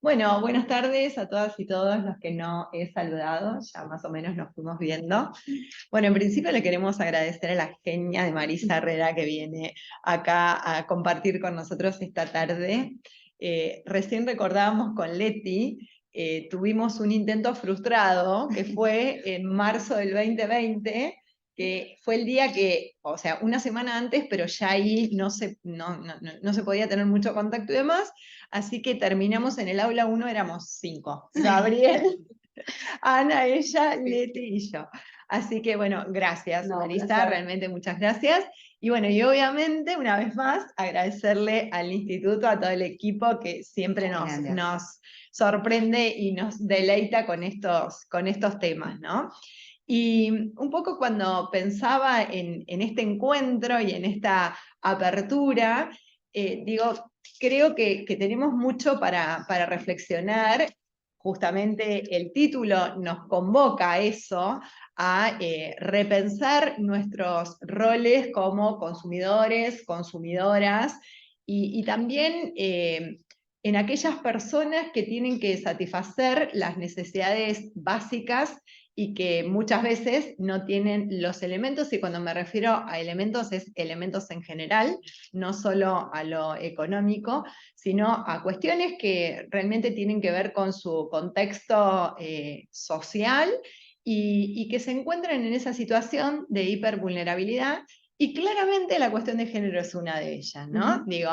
Bueno, buenas tardes a todas y todos los que no he saludado, ya más o menos nos fuimos viendo. Bueno, en principio le queremos agradecer a la genia de Marisa Herrera que viene acá a compartir con nosotros esta tarde. Recién recordábamos con Leti, tuvimos un intento frustrado que fue en marzo del 2020, que fue el día que, o sea, una semana antes, pero ya ahí no se podía tener mucho contacto y demás, así que terminamos en el aula 1, éramos 5. Gabriel, Ana, ella, Leti y yo. Así que bueno, gracias Marisa, realmente muchas gracias. Y bueno, y obviamente una vez más agradecerle al instituto, a todo el equipo que siempre nos sorprende y nos deleita con estos temas, ¿no? Y un poco cuando pensaba en este encuentro y en esta apertura, digo, creo que tenemos mucho para reflexionar. Justamente el título nos convoca a eso, a repensar nuestros roles como consumidores, consumidoras, y también en aquellas personas que tienen que satisfacer las necesidades básicas y que muchas veces no tienen los elementos, y cuando me refiero a elementos es elementos en general, no solo a lo económico, sino a cuestiones que realmente tienen que ver con su contexto social y que se encuentran en esa situación de hipervulnerabilidad. Y claramente la cuestión de género es una de ellas, ¿no? Digo,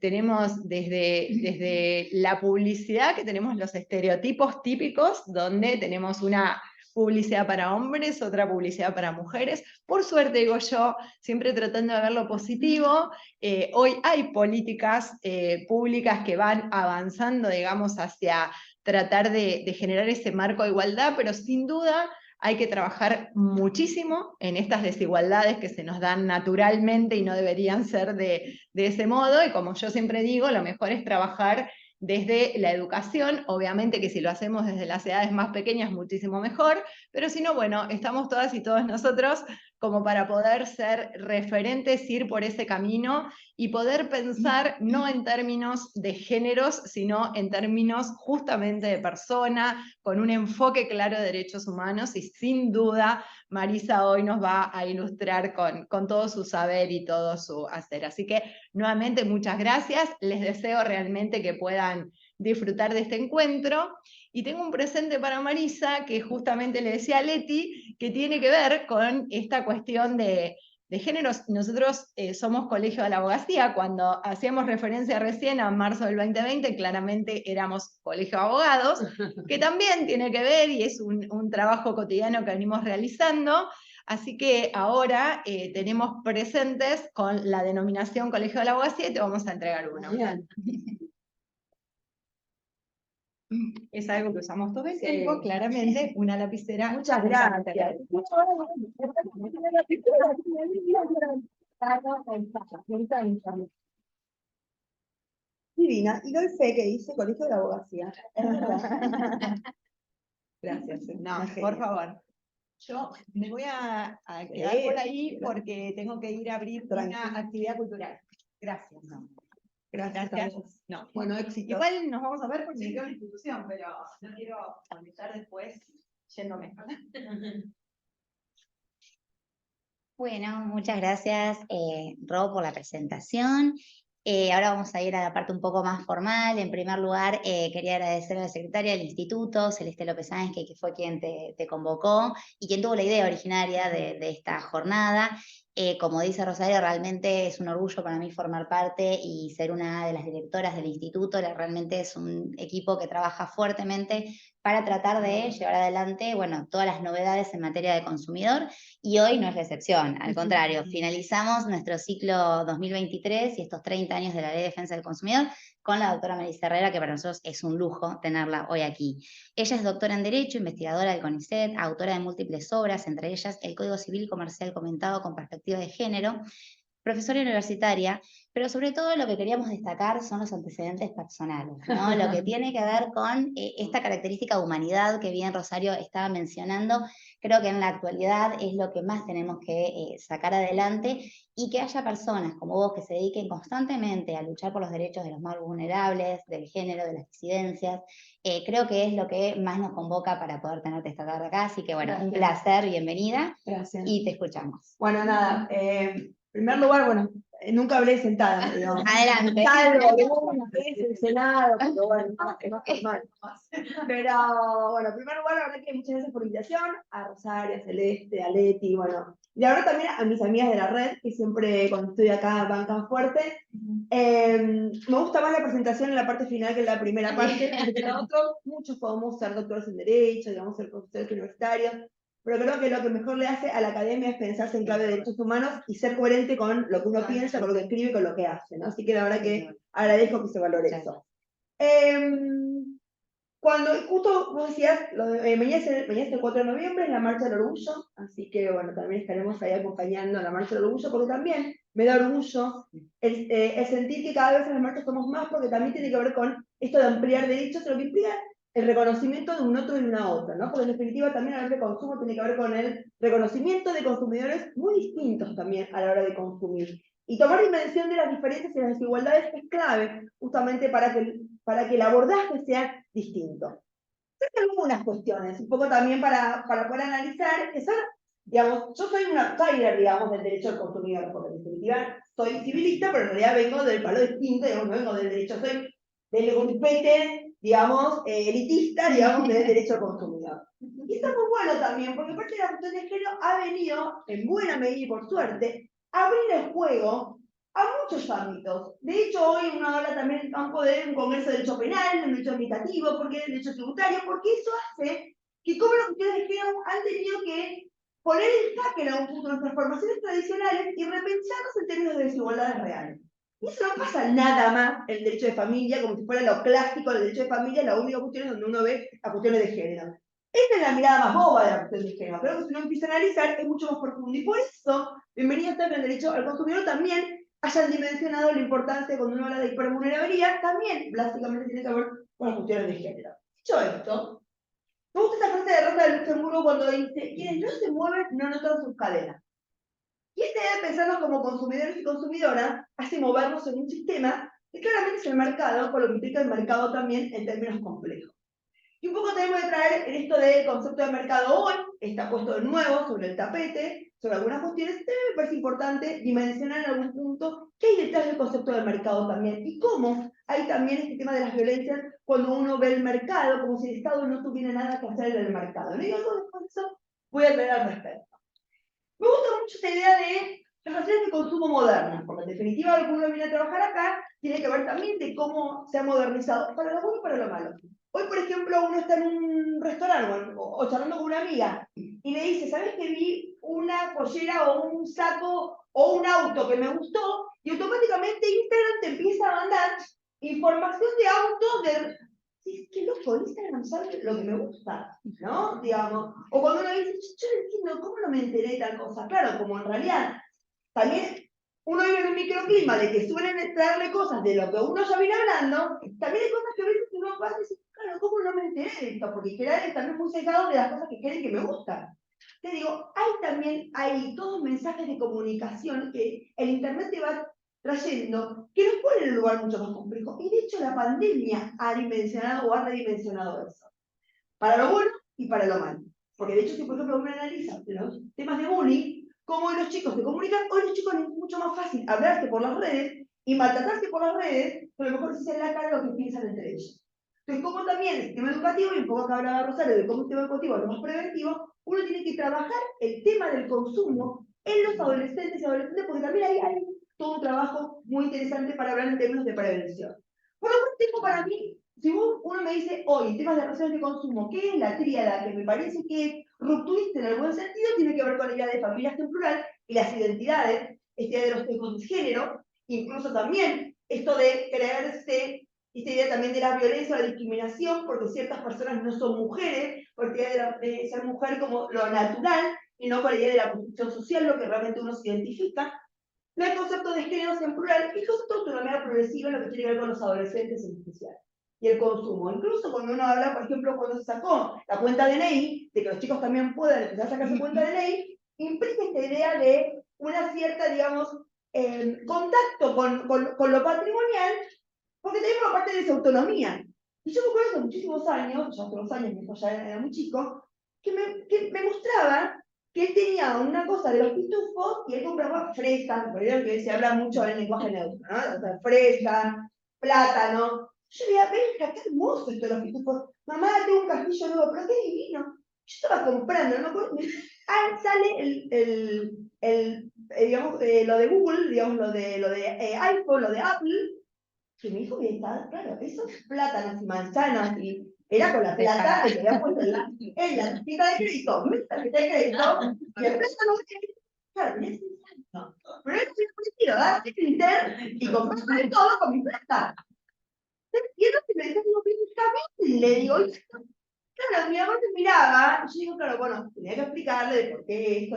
tenemos desde la publicidad, que tenemos los estereotipos típicos, donde tenemos una publicidad para hombres, otra publicidad para mujeres. Por suerte, digo yo, siempre tratando de ver lo positivo, hoy hay políticas públicas que van avanzando, digamos, hacia tratar de generar ese marco de igualdad, pero sin duda hay que trabajar muchísimo en estas desigualdades que se nos dan naturalmente y no deberían ser de ese modo, y como yo siempre digo, lo mejor es trabajar desde la educación, obviamente que si lo hacemos desde las edades más pequeñas muchísimo mejor, pero si no, bueno, estamos todas y todos nosotros como para poder ser referentes, ir por ese camino y poder pensar no en términos de géneros, sino en términos justamente de persona, con un enfoque claro de derechos humanos, y sin duda Marisa hoy nos va a ilustrar con todo su saber y todo su hacer. Así que nuevamente muchas gracias, les deseo realmente que puedan disfrutar de este encuentro. Y tengo un presente para Marisa, que justamente le decía a Leti, que tiene que ver con esta cuestión de géneros. Nosotros somos Colegio de la Abogacía. Cuando hacíamos referencia recién a marzo del 2020, claramente éramos Colegio de Abogados, que también tiene que ver y es un trabajo cotidiano que venimos realizando. Así que ahora tenemos presentes con la denominación Colegio de la Abogacía y te vamos a entregar uno. Bien. Es algo que usamos todo el tiempo, claramente, una lapicera. Muchas gracias. Divina. Y doy fe que dice Colegio de la Abogacía. Es verdad. Gracias. No, por favor. Yo me voy a quedar por ahí porque tengo que ir a abrir una actividad cultural. Gracias. No. Gracias. No. Bueno, éxito. Igual nos vamos a ver porque me quedo en la institución, pero no quiero conectar después yéndome. Bueno, muchas gracias, Ro, por la presentación. Ahora vamos a ir a la parte un poco más formal. En primer lugar, quería agradecer a la secretaria del instituto, Celeste López Sáenz, que fue quien te convocó y quien tuvo la idea originaria de esta jornada. Como dice Rosario, realmente es un orgullo para mí formar parte y ser una de las directoras del instituto. Realmente es un equipo que trabaja fuertemente para tratar de llevar adelante, bueno, todas las novedades en materia de consumidor, y hoy no es la excepción. Al contrario, finalizamos nuestro ciclo 2023 y estos 30 años de la Ley de Defensa del Consumidor con la doctora Marisa Herrera, que para nosotros es un lujo tenerla hoy aquí. Ella es doctora en Derecho, investigadora del CONICET, autora de múltiples obras, entre ellas El Código Civil Comercial comentado con perspectiva de género, profesora universitaria, pero sobre todo lo que queríamos destacar son los antecedentes personales, ¿no? Lo que tiene que ver con esta característica de humanidad que bien Rosario estaba mencionando. Creo que en la actualidad es lo que más tenemos que sacar adelante, y que haya personas como vos que se dediquen constantemente a luchar por los derechos de los más vulnerables, del género, de las disidencias. Creo que es lo que más nos convoca para poder tenerte esta tarde acá, así que bueno, un placer, bienvenida, Gracias. y te escuchamos. Bueno, nada, en primer lugar, bueno, nunca hablé sentada, digamos. Adelante. Salvo que hubo una vez en el Senado, pero bueno, es más formal. Pero bueno, en primer lugar, la verdad que muchas gracias por la invitación, a Rosario, a Celeste, a Leti, bueno. Y ahora también a mis amigas de la red, que siempre cuando estoy acá bancan fuerte. Me gusta más la presentación en la parte final que en la primera parte, porque nosotros muchos podemos ser doctores en Derecho, digamos, ser profesores universitarios, pero creo que lo que mejor le hace a la academia es pensarse en clave de derechos humanos y ser coherente con lo que uno piensa, con lo que escribe y con lo que hace, ¿no? Así que la verdad que agradezco que se valore eso. Cuando justo vos decías, mañana es el 4 de noviembre, es la Marcha del Orgullo, así que bueno, también estaremos ahí acompañando a la Marcha del Orgullo, porque también me da orgullo el sentir que cada vez en las marchas somos más, porque también tiene que ver con esto de ampliar derechos, lo que implica el reconocimiento de un otro y una otra, ¿no? Porque en definitiva también hablar de consumo tiene que ver con el reconocimiento de consumidores muy distintos también a la hora de consumir. Y tomar dimensión de las diferencias y las desigualdades es clave justamente para que el abordaje sea distinto. Hay algunas cuestiones, un poco también para poder analizar, que son, digamos, yo soy una outsider, digamos, del derecho del consumidor, porque en definitiva soy civilista, pero en realidad vengo del palo distinto, digamos, no vengo del derecho, soy del grupete, digamos, elitista, digamos, del derecho al consumidor. Y está muy bueno también, porque parte de la cuestión de género ha venido, en buena medida y por suerte, a abrir el juego a muchos ámbitos. De hecho, hoy uno habla también en el campo de un congreso de derecho penal, de derecho administrativo, porque de derecho tributario, porque eso hace que como las cuestiones de género han tenido que poner en jaque en algún punto nuestras formaciones tradicionales y repensarnos en términos de desigualdades reales. Y eso no pasa nada más en el derecho de familia, como si fuera lo clásico del derecho de familia, la única cuestión es donde uno ve las cuestiones de género. Esta es la mirada más boba de la cuestión de género, pero que si uno empieza a analizar es mucho más profundo. Y por eso, bienvenido está que el derecho al consumidor también hayan dimensionado la importancia cuando uno habla de hipervulnerabilidad, también básicamente tiene que ver con las cuestiones de género. Dicho esto, me gusta esa frase de Rosa de Luxemburgo cuando dice: quienes no se mueven no notan sus cadenas. Y esta idea de pensarnos como consumidores y consumidoras hace movernos en un sistema que claramente es el mercado, con lo que implica el mercado también en términos complejos. Y un poco tenemos que traer en esto del concepto de mercado hoy, está puesto de nuevo sobre el tapete, sobre algunas cuestiones, también me parece importante dimensionar en algún punto qué hay detrás del concepto de mercado también, y cómo hay también este tema de las violencias cuando uno ve el mercado, como si el Estado no tuviera nada que hacer en el mercado. ¿No? Y algo después de eso voy a hablar al respecto. Me gusta mucho esta idea de las relaciones de consumo modernas, porque en definitiva lo que uno viene a trabajar acá tiene que ver también de cómo se ha modernizado, para lo bueno y para lo malo. Hoy, por ejemplo, uno está en un restaurante o charlando con una amiga y le dice: ¿sabes que vi una pollera o un saco o un auto que me gustó? Y automáticamente Instagram te empieza a mandar información de autos de... Sí, qué loco, Instagram sabe lo que me gusta, ¿no? Digamos, o cuando uno dice: yo no entiendo, ¿cómo no me enteré de tal cosa? Claro, como en realidad también uno vive en un microclima de que suelen traerle cosas de lo que uno ya viene hablando, también hay cosas que a veces uno pasa y dice: claro, ¿cómo no me enteré de esto? Porque en general es también muy sesgado de las cosas que creen que me gustan. Te digo, hay todos mensajes de comunicación que el Internet te va trayendo, que nos pone en un lugar mucho más complejo. Y de hecho la pandemia ha dimensionado o ha redimensionado eso. Para lo bueno y para lo malo. Porque de hecho, si por ejemplo uno analiza los temas de bullying, cómo los chicos se comunican, hoy los chicos les es mucho más fácil hablarse por las redes y maltratarse por las redes, pero a lo mejor se en la cara lo que piensan entre ellos. Entonces, como también el sistema educativo, y un poco que hablaba Rosario de cómo el sistema educativo es lo más preventivo, uno tiene que trabajar el tema del consumo en los adolescentes y adolescentes, porque también ahí hay todo un trabajo muy interesante para hablar en términos de prevención. Por lo cual tengo para mí, si uno me dice hoy temas de relaciones de consumo, ¿qué es la tríada que me parece que es rupturista en el buen sentido? Tiene que ver con la idea de familias en plural y las identidades, esta idea de los sesgos de género, incluso también esto de creerse, esta idea también de la violencia o la discriminación, porque ciertas personas no son mujeres, porque la idea de ser mujer como lo natural, y no con la idea de la construcción social, lo que realmente uno se identifica. no hay concepto de géneros en plural y concepto de autonomía progresiva en lo que tiene que ver con los adolescentes en especial. Y el consumo. Incluso cuando uno habla, por ejemplo, cuando se sacó la cuenta de ley, de que los chicos también puedan empezar a sacar su cuenta de ley, implica esta idea de una cierta, digamos, contacto con lo patrimonial, porque tenemos la parte de esa autonomía. Y yo me acuerdo hace muchísimos años, ya hace unos años, mi hijo ya era muy chico, que me mostraba que él tenía una cosa de los pitufos y él compraba fresas, por ejemplo, que se habla mucho en el lenguaje neutro, ¿no? O sea, fresa, plátano. Yo le decía, venga, qué hermoso esto de los pitufos. Mamá, tengo un castillo nuevo, pero qué divino. Yo estaba comprando, no me acuerdo. Sale digamos, lo de Google, digamos, lo de iPhone, lo de Apple, que mi hijo había estado, claro, esos plátanos y manzanas, y era con la plata que había puesto en la tarjeta de crédito, mi tarjeta de crédito, y el plátano, claro, tenía 6 años. Pero él se ha metido a Twitter y comprarme todo con mi plata. Y él me decía, digo, le digo, claro, mi mamá me miraba, y yo digo, claro, bueno, tenía que explicarle de por qué esto.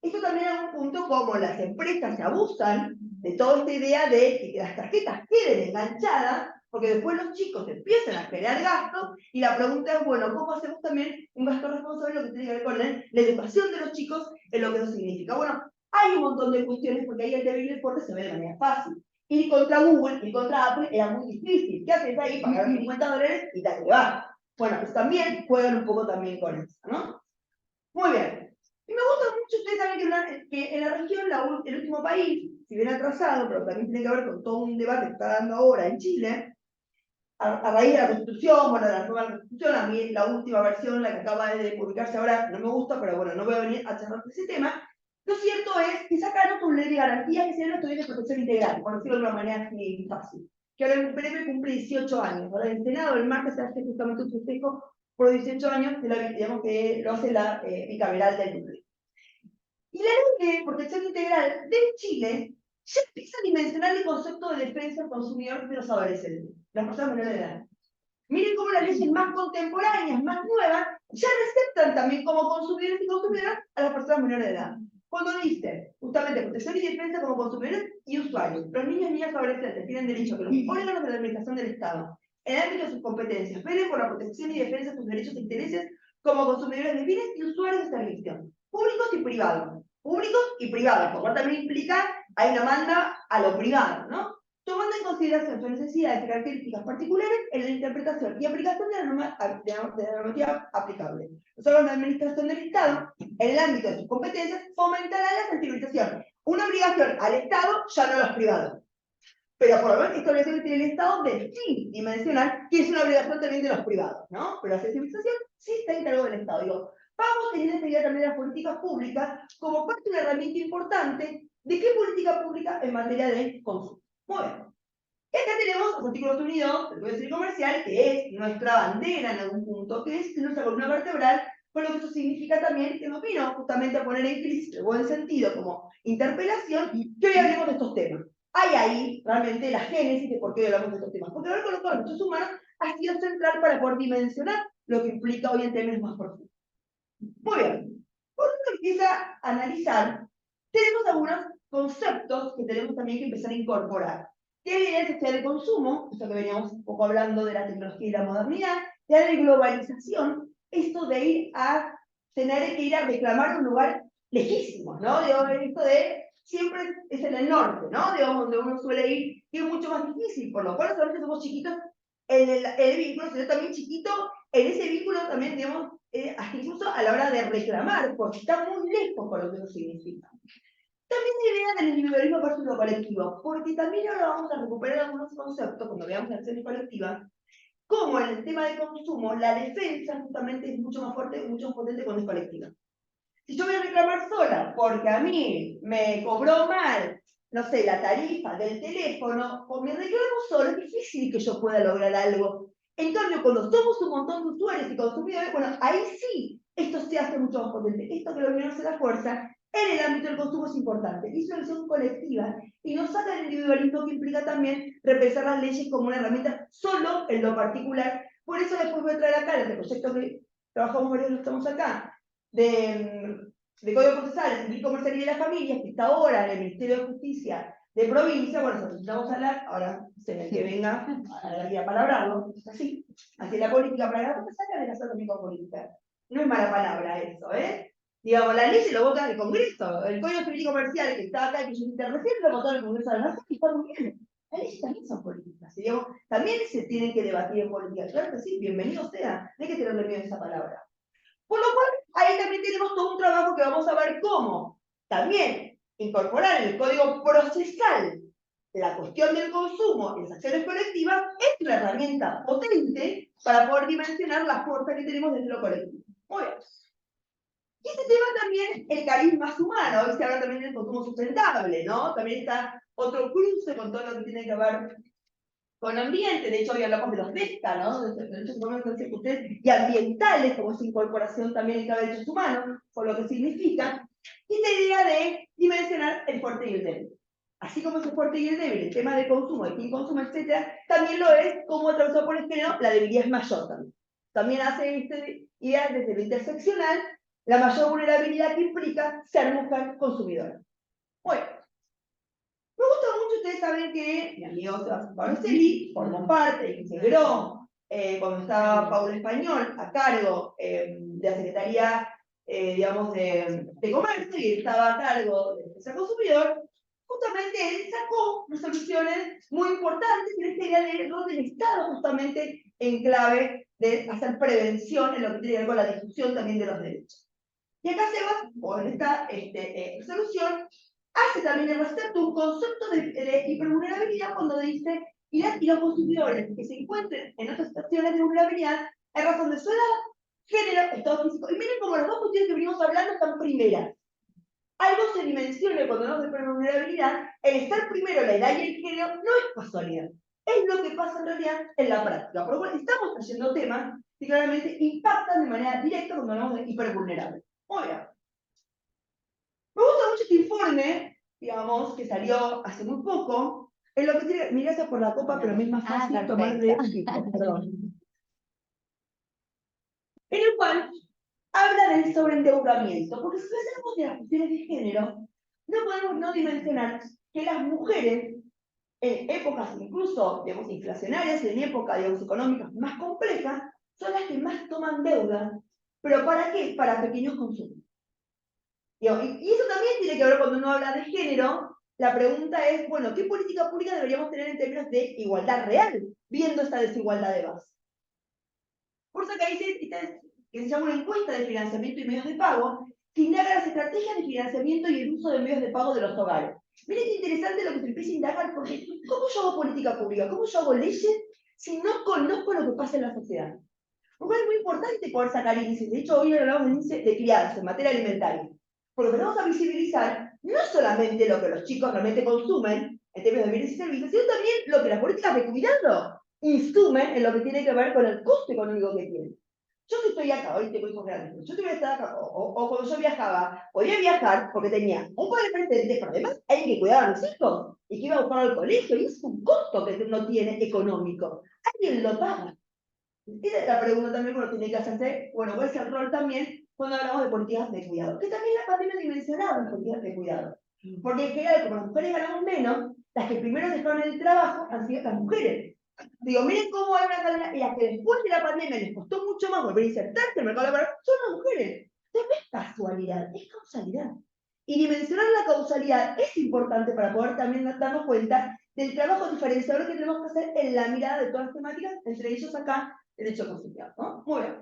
Esto también es un punto como las empresas se abusan de toda esta idea de que las tarjetas queden enganchadas, porque después los chicos empiezan a generar gastos, y la pregunta es, bueno, ¿cómo hacemos también un gasto responsable, lo que tiene que ver con la educación de los chicos en lo que eso significa? Bueno, hay un montón de cuestiones, porque ahí el débil y el fuerte se ve de manera fácil. Ir contra Google, ir contra Apple era muy difícil. ¿Qué haces ahí? Pagar $50 y te va. Bueno, pues también juegan un poco también con eso, ¿no? Muy bien. Y me gusta mucho, ustedes saben que en la región, el último país, si bien atrasado, pero también tiene que ver con todo un debate que está dando ahora en Chile, a raíz de la Constitución, bueno, de la nueva Constitución, a mí la última versión, la que acaba de publicarse ahora, no me gusta, pero bueno, no voy a venir a charlar de ese tema. Lo cierto es que sacaron una ley de garantías que se llama estudios de protección integral, por decirlo de una manera así fácil, que ahora en breve cumple 18 años. Ahora en el Senado, el martes se hace justamente un festejo por 18 años, digamos que lo hace la bicameral del núcleo. Y la ley de protección integral de Chile ya empieza a dimensionar el concepto de defensa del consumidor de los adolescentes, las personas menores de edad. Miren cómo las leyes más contemporáneas, más nuevas, ya receptan también como consumidores y consumidoras a las personas menores de edad. Cuando dice, justamente, protección y defensa como consumidores y usuarios, los niños y niñas adolescentes tienen derecho a que los órganos de la administración del Estado, en el ámbito de sus competencias, velen por la protección y defensa de sus derechos e intereses como consumidores de bienes y usuarios de servicios, públicos y privados. Públicos y privados, por lo cual también implica, hay una manda a lo privado, ¿no? Tomando en consideración sus necesidades y características particulares en la interpretación y aplicación de la normativa aplicable. Los órganos de administración del Estado, en el ámbito de sus competencias, fomentarán la sensibilización. Una obligación al Estado, ya no a los privados. Pero por lo menos esta obligación que tiene el Estado de fin dimensional, que es una obligación también de los privados, ¿no? Pero la sensibilización sí está en cargo del Estado. Digo, vamos teniendo esta idea también de las políticas públicas como parte de una herramienta importante de qué política pública en materia de consumo. Muy bien. Y acá tenemos los artículos unidos del Código Civil Comercial, que es nuestra bandera en algún punto, que es nuestra columna vertebral, con lo que eso significa también que nos vino justamente a poner en crisis, en buen sentido, como interpelación, que hoy hablemos de estos temas. Hay ahí realmente la génesis de por qué hablamos de estos temas. Porque hablar con los derechos humanos ha sido central para poder dimensionar lo que implica hoy en términos más profundos. Muy bien. Cuando uno empieza a analizar, tenemos algunos conceptos que tenemos también que empezar a incorporar. ¿Qué es la necesidad de consumo? Esto que veníamos un poco hablando de la tecnología y la modernidad, la de globalización, esto de ir a tener que ir a reclamar un lugar lejísimo, ¿no? Digo, esto de siempre es en el norte, ¿no? Digamos, donde uno suele ir, que es mucho más difícil, por lo cual solamente somos chiquitos en el vínculo, sino también chiquito en ese vínculo también, digamos, hasta incluso a la hora de reclamar, porque está muy lejos con lo que eso significa. También la idea del individualismo versus lo colectivo, porque también ahora vamos a recuperar algunos conceptos cuando veamos la acción colectiva, como en el tema de consumo, la defensa justamente es mucho más fuerte y mucho más potente cuando es colectiva. Si yo voy a reclamar sola porque a mí me cobró mal, no sé, la tarifa del teléfono, con mi reclamo solo es difícil que yo pueda lograr algo. En cambio, cuando somos un montón de usuarios y consumidores, bueno, ahí sí, esto se hace mucho más potente. Esto que la unión hace la fuerza, en el ámbito del consumo es importante. Es una acción colectiva y nos saca el individualismo que implica también repensar las leyes como una herramienta solo en lo particular. Por eso después voy a traer acá, en el proyecto que trabajamos varios los estamos acá, de de Código Procesal, Civil, Comercial y de la Familia, que está ahora en el Ministerio de Justicia de provincia, bueno, nosotros vamos a hablar, ahora se que venga a la guía para hablarlo, es así la política, para la política saca de hacer también con política. No es mala palabra eso, ¿eh? Digamos, la ley se lo vota el Congreso, el Código Civil y Comercial que está acá, que yo recién lo votó el Congreso de la Nación y está muy bien. Las leyes también son políticas, digamos, también se tienen que debatir en política. Claro que sí, bienvenido sea, no hay que tenerle miedo a esa palabra. Por lo cual, ahí también tenemos todo un trabajo que vamos a ver cómo también incorporar en el código procesal la cuestión del consumo y las acciones colectivas es una herramienta potente para poder dimensionar la fuerza que tenemos desde lo colectivo. Muy bien. Y este tema también, el cariz más humano, hoy se habla también del consumo sustentable, ¿no? También está otro cruce con todo lo que tiene que ver con ambiente, de hecho hoy hablamos de los DESCA, ¿no? De los derechos humanos y ambientales, como esa incorporación también en cada derecho humano, por lo que significa, y esta idea de dimensionar el fuerte y el débil. Así como es el fuerte y el débil, el tema de consumo, de quién consume, etc., también lo es, como atravesado por el género, la debilidad es mayor también. También hace esta idea desde lo interseccional, la mayor vulnerabilidad que implica ser mujer consumidora. Bueno, me gusta mucho, ustedes saben que mi amigo Sebastián Paroselli formó parte, integró, cuando estaba Paula Español a cargo de la Secretaría, digamos, de Comercio y estaba a cargo de Defensa Consumidor, justamente él sacó resoluciones muy importantes en esta idea de rol del Estado, justamente en clave de hacer prevención en lo que tiene que ver con la discusión también de los derechos. Y acá Sebas, con esta resolución, hace también el respecto un concepto de hipervulnerabilidad cuando dice y los consumidores que se encuentren en otras situaciones de vulnerabilidad en razón de su edad, género, estado físico. Y miren cómo las dos cuestiones que venimos hablando están primeras. Algo se dimensiona cuando hablamos de hipervulnerabilidad, el estar primero la edad y el género no es casualidad. Es lo que pasa en realidad en la práctica. Por lo cual estamos trayendo temas que claramente impactan de manera directa cuando hablamos de hipervulnerable. Muy bien. Me gusta mucho este informe, digamos, que salió hace muy poco, en lo que tiene, mira, gracias por la copa, pero me es más fácil tomar de equipo, perdón. En el cual habla del sobreendeudamiento, porque si hablamos de las cuestiones de género, no podemos no dimensionar que las mujeres, en épocas incluso, digamos, inflacionarias, en épocas, digamos, económicas más complejas, son las que más toman deuda. ¿Pero para qué? Para pequeños consumos. Y eso también tiene que ver cuando uno habla de género, la pregunta es, bueno, ¿qué política pública deberíamos tener en términos de igualdad real, viendo esta desigualdad de base? Por eso acá dice que se llama una encuesta de financiamiento y medios de pago, que indaga las estrategias de financiamiento y el uso de medios de pago de los hogares. Miren qué interesante lo que se empieza a indagar, porque ¿cómo yo hago política pública? ¿Cómo yo hago leyes si no conozco lo que pasa en la sociedad? Porque es muy importante poder sacar índices. De hecho, hoy hablamos de índices de crianza en materia alimentaria. Porque tenemos a visibilizar no solamente lo que los chicos realmente consumen en términos de bienes y servicios, sino también lo que las políticas de cuidado insumen en lo que tiene que ver con el costo económico que tienen. Yo que estoy acá, hoy tengo hijos grandes, yo te voy a estar acá, o cuando yo viajaba, podía viajar porque tenía un padre presente, pero además alguien que cuidaba a mis hijos y que iba a buscar al colegio, y es un costo que uno tiene económico. Alguien lo paga. Esa es la pregunta también que uno tiene que hacerse, bueno, cuál es el rol también cuando hablamos de políticas de cuidado, que también la pandemia dimensionaba en políticas de cuidado. Porque en general, como las mujeres ganamos menos, las que primero dejaron el trabajo han sido las mujeres. Digo, miren cómo hay una cadena, y las que después de la pandemia les costó mucho más volver a insertarse en el mercado laboral, son las mujeres. Entonces no es casualidad, es causalidad. Y dimensionar la causalidad es importante para poder también darnos cuenta del trabajo diferenciador que tenemos que hacer en la mirada de todas las temáticas, entre ellos acá derecho consumidor, ¿no? Muy bien.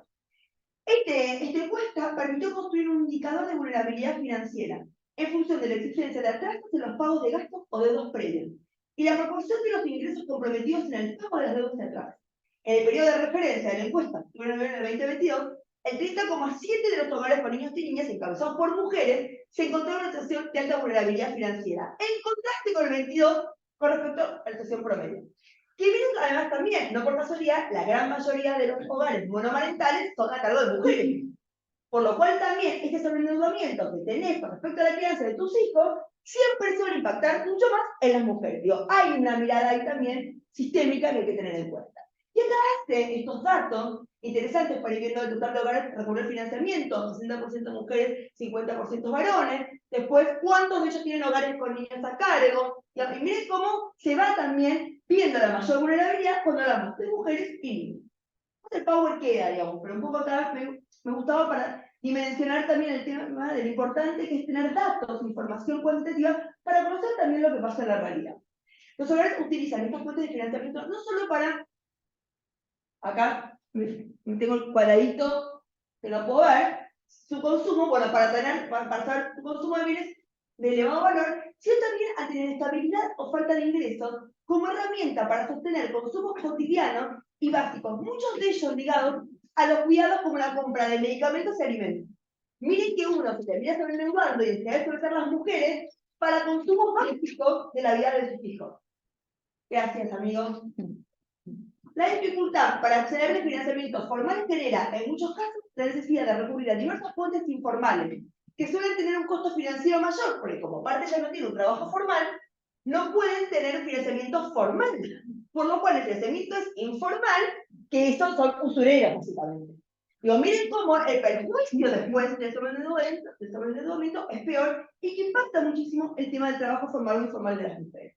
Esta encuesta permitió construir un indicador de vulnerabilidad financiera en función de la existencia de atrasos en los pagos de gastos o deudas previos y la proporción de los ingresos comprometidos en el pago de las deudas de atraso. En el periodo de referencia de la encuesta, que en el 2022, el 30,7% de los hogares con niños y niñas encabezados por mujeres se encontraron en una situación de alta vulnerabilidad financiera, en contraste con el 22% con respecto a la situación promedio. Que vienen además también, no por casualidad, la gran mayoría de los hogares monomarentales son a cargo de mujeres. Por lo cual también este sobreendeudamiento que tenés con respecto a la crianza de tus hijos siempre suele impactar mucho más en las mujeres. Digo, hay una mirada ahí también sistémica que hay que tener en cuenta. Y acá hace estos datos interesantes para ir viendo el total de hogares recurrir financiamiento, 60% mujeres, 50% varones. Después, ¿cuántos de ellos tienen hogares con niños a cargo? Y miren cómo se va también viendo la mayor vulnerabilidad cuando hablamos de mujeres y niños. El power queda, digamos, pero un poco acá me gustaba para dimensionar también el tema de lo importante que es tener datos, información cuantitativa, para conocer también lo que pasa en la realidad. Los hogares utilizan estas fuentes de financiamiento no solo para, acá tengo el cuadradito que lo puedo ver, su consumo, bueno, para saber su consumo de bienes de elevado valor, sino también a tener estabilidad o falta de ingresos como herramienta para sostener consumos cotidianos y básicos, muchos de ellos ligados a los cuidados como la compra de medicamentos y alimentos. Miren que uno se termina sobreendeudando y en general suele ser las mujeres para consumos básicos de la vida de sus hijos. Gracias, amigos. La dificultad para acceder al financiamiento formal genera, en muchos casos, la necesidad de recurrir a diversas fuentes informales, que suelen tener un costo financiero mayor, porque como parte ya no tiene un trabajo formal, no pueden tener financiamiento formal, por lo cual el financiamiento es informal, que estos son usureros, básicamente. Digo, miren cómo el perjuicio después del sobreendeudamiento es peor y que impacta muchísimo el tema del trabajo formal o informal de las mujeres.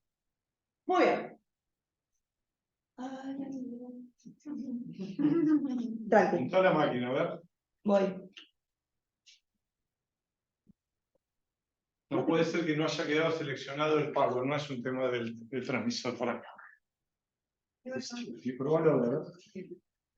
Muy bien. Tranquilo. Montá la máquina, ¿verdad? Voy. No puede ser que no haya quedado seleccionado el power, no es un tema del transmisor para acá. Sí, probalo, ¿verdad?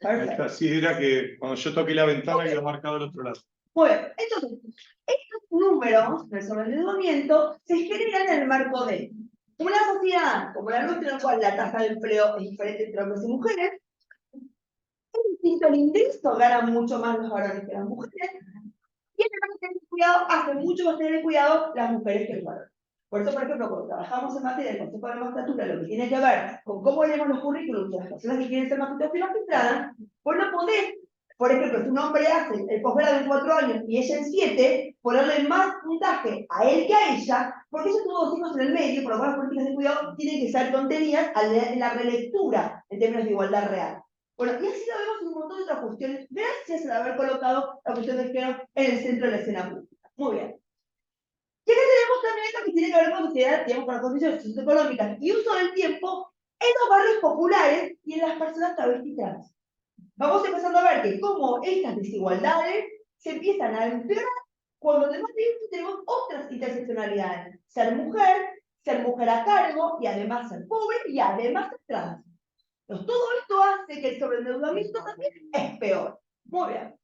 Ahí está, sí, era que cuando yo toqué la ventana quedó marcado al otro lado. Bueno, entonces, estos números del sobreendeudamiento se generan en el marco de una sociedad como la nuestra, en la cual la tasa de empleo es diferente entre hombres y mujeres, es distinto el ingreso, ganan mucho más los varones que las mujeres, y además tener cuidado, hace mucho más tener cuidado las mujeres que los varones. Por eso, por ejemplo, cuando trabajamos en materia del Consejo de la Magistratura, lo que tiene que ver con cómo leemos los currículums de las personas que quieren ser magistrados y magistradas, pues no podés, por ejemplo, si un hombre hace el posgrado en 4 años y ella en 7, ponerle más puntaje a él que a ella, porque ella tuvo 2 hijos en el medio, por lo cual las políticas de cuidado tienen que ser contenidas en la relectura en términos de igualdad real. Bueno, y así lo vemos en un montón de otras cuestiones, gracias a haber colocado la cuestión del género en el centro de la escena pública. Muy bien. Y acá tenemos también esto que tiene que ver con sociedad, digamos, con las condiciones socioeconómicas y uso del tiempo en los barrios populares y en las personas travesti trans. Vamos empezando a ver que cómo estas desigualdades se empiezan a empeorar cuando además de esto tenemos otras interseccionalidades. Ser mujer a cargo y además ser pobre y además ser trans. Entonces, todo esto hace que el sobreendeudamiento también es peor. Muy bien.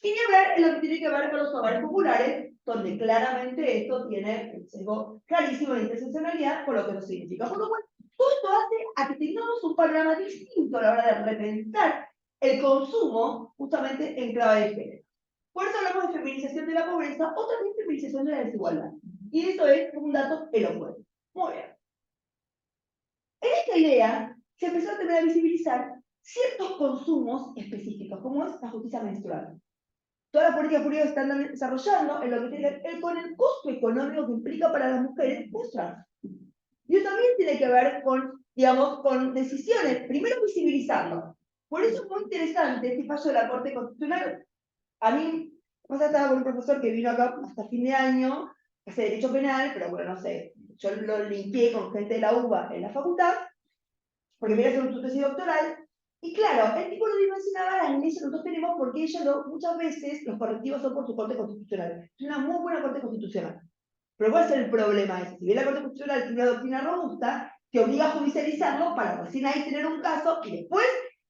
Y ni hablar en lo que tiene que ver con los hogares populares, donde claramente esto tiene un sesgo clarísimo de interseccionalidad, por lo que no significa. Por lo cual, todo esto hace a que tengamos un panorama distinto a la hora de repensar el consumo justamente en clave de género. Por eso hablamos de feminización de la pobreza o también feminización de la desigualdad. Y eso es un dato elocuente. Muy bien. En esta idea se empezó a tener a visibilizar ciertos consumos específicos, como es la justicia menstrual. Todas las políticas públicas se están desarrollando en lo que tiene que ver con el costo económico que implica para las mujeres menstruar. Y eso también tiene que ver con, digamos, con decisiones, primero visibilizarlo. Por eso es muy interesante este fallo de la Corte Constitucional. A mí, estaba con un profesor que vino acá hasta fin de año, que hace Derecho Penal, pero bueno, no sé, yo lo limpié con gente de la UBA en la facultad, porque quería hacer un tesis doctoral, y claro, el tipo lo dimensionaba las leyes que nosotros tenemos porque muchas veces los correctivos son por su Corte Constitucional. Es una muy buena Corte Constitucional. Pero ¿cuál es el problema ese? Si bien la Corte Constitucional tiene una doctrina robusta, que obliga a judicializarlo para recién ahí tener un caso, y después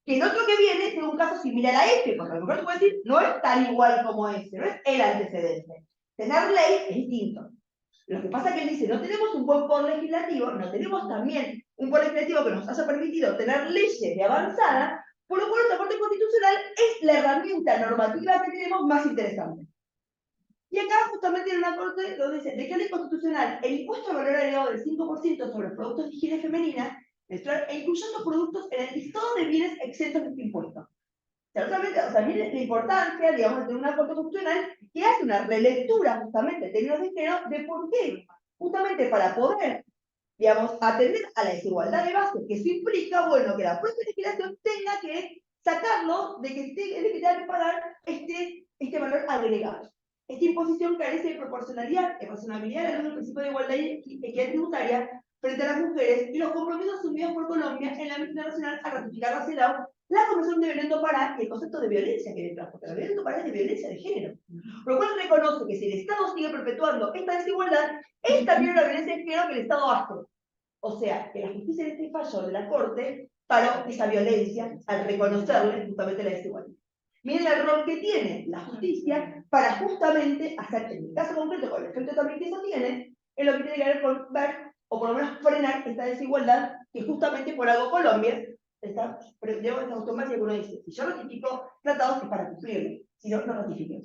que el otro que viene tenga un caso similar a este, porque a lo mejor te puede decir, no es tan igual como este, no es el antecedente. Tener ley es distinto. Lo que pasa es que él dice, no tenemos un buen poder legislativo, no tenemos también un poder legislativo que nos haya permitido tener leyes de avanzada, por lo cual la Corte Constitucional es la herramienta normativa que tenemos más interesante. Y acá justamente en una corte donde dice, de que ley constitucional, el impuesto al valor agregado del 5% sobre los productos de higiene femenina, e incluyendo productos en el listado de bienes exentos de este impuesto. O sea, miren la importancia, digamos, de tener una Corte Constitucional que hace una relectura justamente en términos de género de por qué, justamente para poder digamos, atender a la desigualdad de base, que eso implica, bueno, que la propia legislación tenga que sacarlo de que tenga que pagar este valor agregado. Esta imposición carece de proporcionalidad, de razonabilidad a la luz del principio de igualdad y equidad tributaria frente a las mujeres y los compromisos asumidos por Colombia en el ámbito internacional a ratificar la CEDAW, la Convención de Belén do Pará y el concepto de violencia que detrás, porque la Belén do Pará es de violencia de género. Por lo cual reconoce que si el Estado sigue perpetuando esta desigualdad, es también una violencia de género que el Estado hace. O sea, que la justicia en este fallo de la Corte paró esa violencia al reconocerle justamente la desigualdad. Miren el rol que tiene la justicia para justamente hacer, en el caso concreto, con el efecto también que eso tiene, es lo que tiene que ver con ver, o por lo menos frenar esta desigualdad que justamente por algo Colombia está esta automática que uno dice, si yo ratifico tratados es para cumplirlo, si no, no ratifico.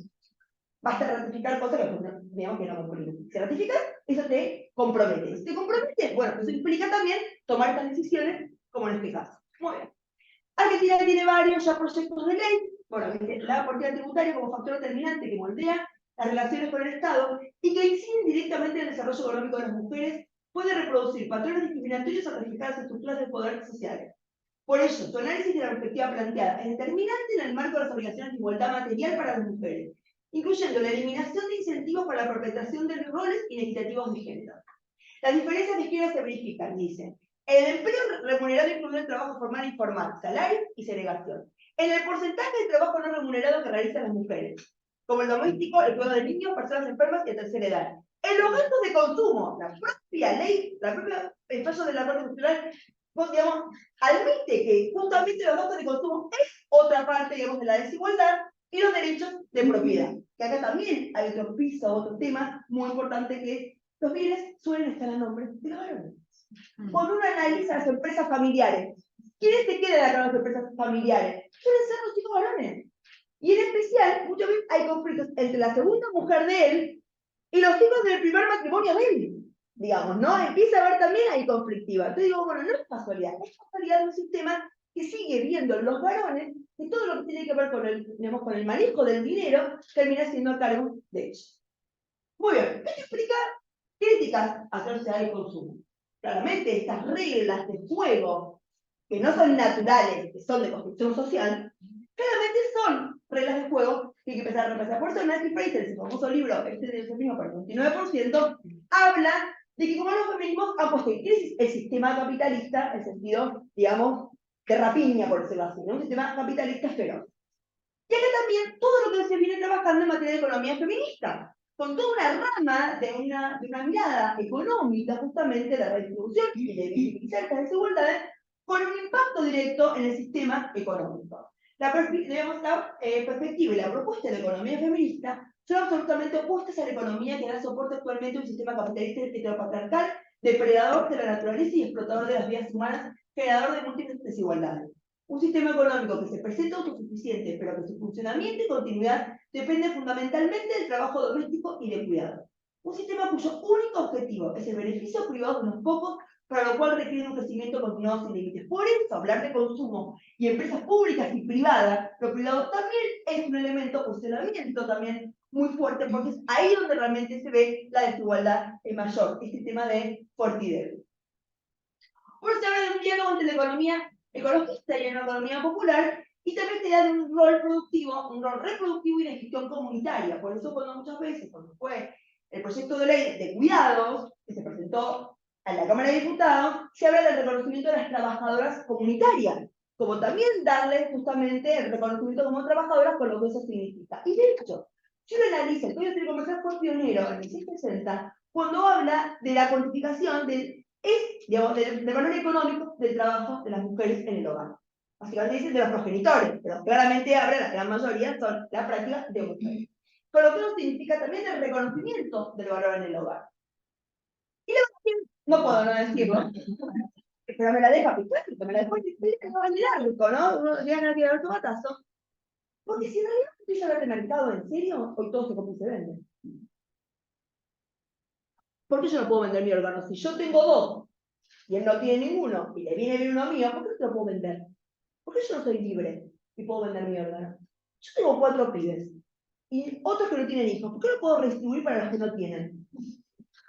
Basta ratificar cosas que digamos que no cumplimos. Si ratificas, eso te compromete. Si te compromete, bueno, eso implica también tomar estas decisiones, como en este caso. Muy bien. Argentina tiene varios ya proyectos de ley, bueno, la política tributaria como factor determinante que moldea las relaciones con el Estado y que incide directamente en el desarrollo económico de las mujeres, puede reproducir patrones discriminatorios al ratificar las estructuras de poder sociales. Por ello, su análisis de la perspectiva planteada es determinante en el marco de las obligaciones de igualdad material para las mujeres, incluyendo la eliminación de incentivos para la perpetración de roles inequitativos de género. Las diferencias de género se verifican, dicen, en el empleo remunerado incluido el trabajo formal e informal, salario y segregación. En el porcentaje de trabajo no remunerado que realizan las mujeres, como el doméstico, el cuidado de niños, personas enfermas y de tercera edad. En los gastos de consumo, la propia ley, el fallo de la Corte Constitucional, digamos, admite que justamente los gastos de consumo es otra parte, digamos, de la desigualdad y los derechos de propiedad. Que acá también hay otro piso, otro tema muy importante que los bienes suelen estar a nombre de los varones. Cuando uno analiza las empresas familiares, ¿quiénes se quedan acá en las empresas familiares? Suelen ser los hijos varones. Y en especial, muchas veces hay conflictos entre la segunda mujer de él y los hijos del primer matrimonio de él. Digamos, ¿no? Empieza a haber también ahí conflictiva. Entonces digo, bueno, no es casualidad, es casualidad de un sistema que sigue viendo en los varones que todo lo que tiene que ver con digamos, con el manejo del dinero termina siendo a cargo de ellos. Muy bien, esto explica críticas a la sociedad del consumo. Claramente estas reglas de juego, que no son naturales, que son de construcción social, claramente son reglas de juego que hay que empezar a repasar. Por eso Nancy Fraser, en su famoso libro, del feminismo por el 29%, habla de que como los feminismos han puesto en crisis el sistema capitalista, en sentido, digamos, de rapiña, por decirlo así, ¿no? Un sistema capitalista feroz. Y acá también todo lo que se viene trabajando en materia de economía feminista, con toda una rama de una mirada económica justamente de la redistribución y de visibilizar estas desigualdades con un impacto directo en el sistema económico. La perspectiva y la propuesta de la economía feminista son absolutamente opuestas a la economía que da soporte actualmente a un sistema capitalista heteropatriarcal, depredador de la naturaleza y explotador de las vidas humanas, generador de múltiples desigualdades. Un sistema económico que se presenta autosuficiente, pero que su funcionamiento y continuidad depende fundamentalmente del trabajo doméstico y de cuidado. Un sistema cuyo único objetivo es el beneficio privado de unos pocos, para lo cual requiere un crecimiento continuado sin límites. Por eso, hablar de consumo y empresas públicas y privadas, lo privado también es un elemento, funcionamiento también muy fuerte, porque es ahí donde realmente se ve la desigualdad mayor, este tema de fuerte y débil. Por eso se habla de un diálogo entre la economía ecologista y una economía popular, y también se da de un rol productivo, un rol reproductivo y de gestión comunitaria. Por eso cuando muchas veces, cuando fue el proyecto de ley de cuidados, que se presentó a la Cámara de Diputados, se habla del reconocimiento de las trabajadoras comunitarias, como también darles justamente el reconocimiento como trabajadoras con lo que eso significa. Y de hecho, si uno analiza, el Código Civil Comercial fue pionero en 1660, cuando habla de la cuantificación digamos, del valor económico del trabajo de las mujeres en el hogar. Básicamente dicen de los progenitores, pero claramente ahora la gran mayoría son la práctica de mujeres. Con lo que eso significa también el reconocimiento del valor en el hogar. Y luego no puedo no decirlo, pero me la deja picar, me la dejo en el arco, ¿no? Uno llega a tirar tu batazo. Porque si en realidad empieza a hablar de mercado en serio, hoy todo se compra y se vende. ¿Por qué yo no puedo vender mi órgano? Si yo tengo dos y él no tiene ninguno y le viene bien uno mío, ¿por qué no te lo puedo vender? ¿Por qué yo no soy libre y puedo vender mi órgano? Yo tengo 4 pibes y otros que no tienen hijos. ¿Por qué no puedo redistribuir para los que no tienen?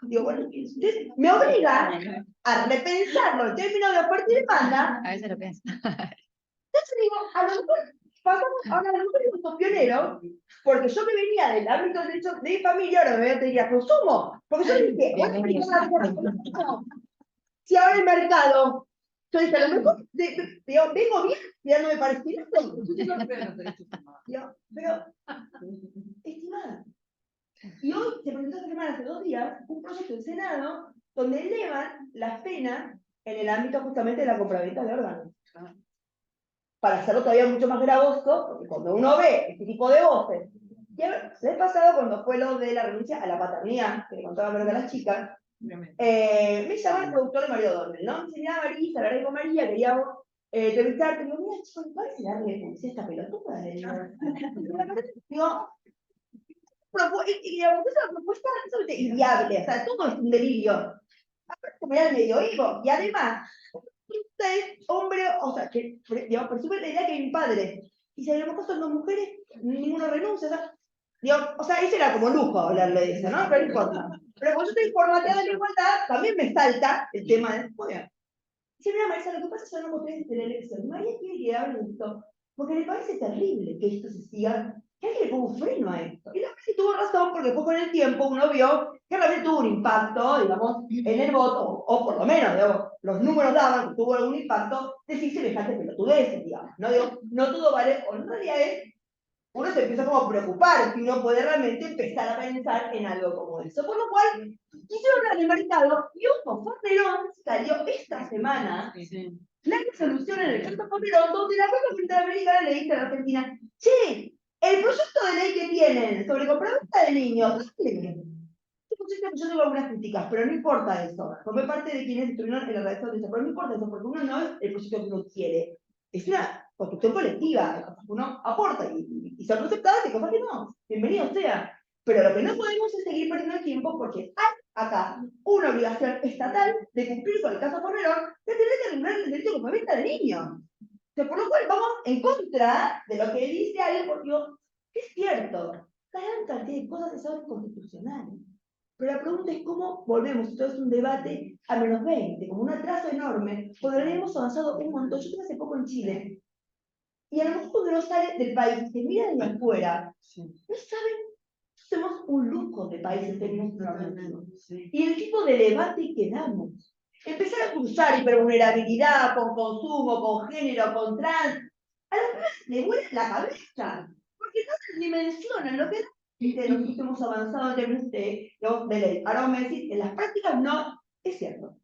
Digo, bueno, usted me obliga a repensarlo en términos de oferta y demanda. A veces lo pienso. Entonces digo, a lo mejor pasamos, ahora a lo mejor somos pioneros, porque yo que venía del ámbito del derecho de mi familia, ahora me voy a tener a consumo. Porque yo dije, bueno, si ahora el mercado, yo dije, a lo mejor vengo bien tirándome para el final. Pero, estimada, y hoy se presentó esta semana, hace 2 días, un proyecto del Senado donde elevan las penas en el ámbito justamente de la compraventa de órganos. Para hacerlo todavía mucho más gravoso, porque cuando uno ve este tipo de voces, y a ver, el pasado cuando fue lo de la renuncia a la paternidad, que le contaba creo que a las chicas, me llama el productor de Mario Dormel, ¿no? Me dice, mira Marisa, hablaré con María, queríamos entrevistarte. Digo, mira, chicos, me parece darle publicidad a esta pelotuda. Digo, y digamos, es una propuesta absolutamente inviable, o sea, todo es un delirio. Aparte, como era el medioevo, y además, usted, hombre, o sea, que digamos, presume la idea que hay un padre, y si a lo mejor son 2 mujeres, ninguno renuncia, o sea, ese era como lujo hablarle de eso, ¿no? Pero no importa. Pero cuando yo estoy formateada en la igualdad, también me salta el tema de, muy bien. Dice, mira Marisa, lo que pasa es que yo no voté en la elección. María quiere que hable de esto, porque le parece terrible que esto se siga, que alguien le ponga un freno a esto. Y la verdad tuvo razón, porque después con el tiempo uno vio que realmente tuvo un impacto, digamos, en el voto, o por lo menos, digamos, los números daban que tuvo algún impacto, decir semejante pelotudeces, digamos. No, digo, no todo vale, o en realidad es, uno se empieza como a preocupar si uno puede realmente empezar a pensar en algo como eso. Por lo cual, quisieron hablar del mercado y Hugo Fornerón salió esta semana la resolución en el caso Fornerón, donde la Corte Interamericana le dice a la Argentina, che, el proyecto de ley que tienen sobre compraventa de niños, yo tengo algunas críticas, pero no importa eso. Formé parte de quienes estuvieron en la redacción de eso, pero no importa eso, porque uno no es el proyecto que uno quiere. Es una construcción colectiva, de cosas que uno aporta y son aceptadas y cosas que no. Bienvenido sea. Pero lo que no podemos es seguir perdiendo el tiempo porque hay acá una obligación estatal de cumplir con el caso Fornerón de tener que regular el derecho de compraventa de niños. O sea, por lo cual vamos en contra de lo que dice alguien, porque digo, es cierto, gran cantidad de cosas son constitucionales. Pero la pregunta es cómo volvemos, esto es un debate a -20, como un atraso enorme, cuando hemos avanzado un montón. Yo estuve hace poco en Chile, y a lo mejor cuando uno sale del país, que mira desde afuera, no saben, somos un lujo de país en términos normativos. Y el tipo de debate que damos, empezar a cruzar hipervulnerabilidad con consumo, con género, con trans, a los demás les vuela la cabeza, porque no dimensionan lo que nosotros hemos avanzado en términos de ley. Ahora vamos a decir, en las prácticas no es cierto.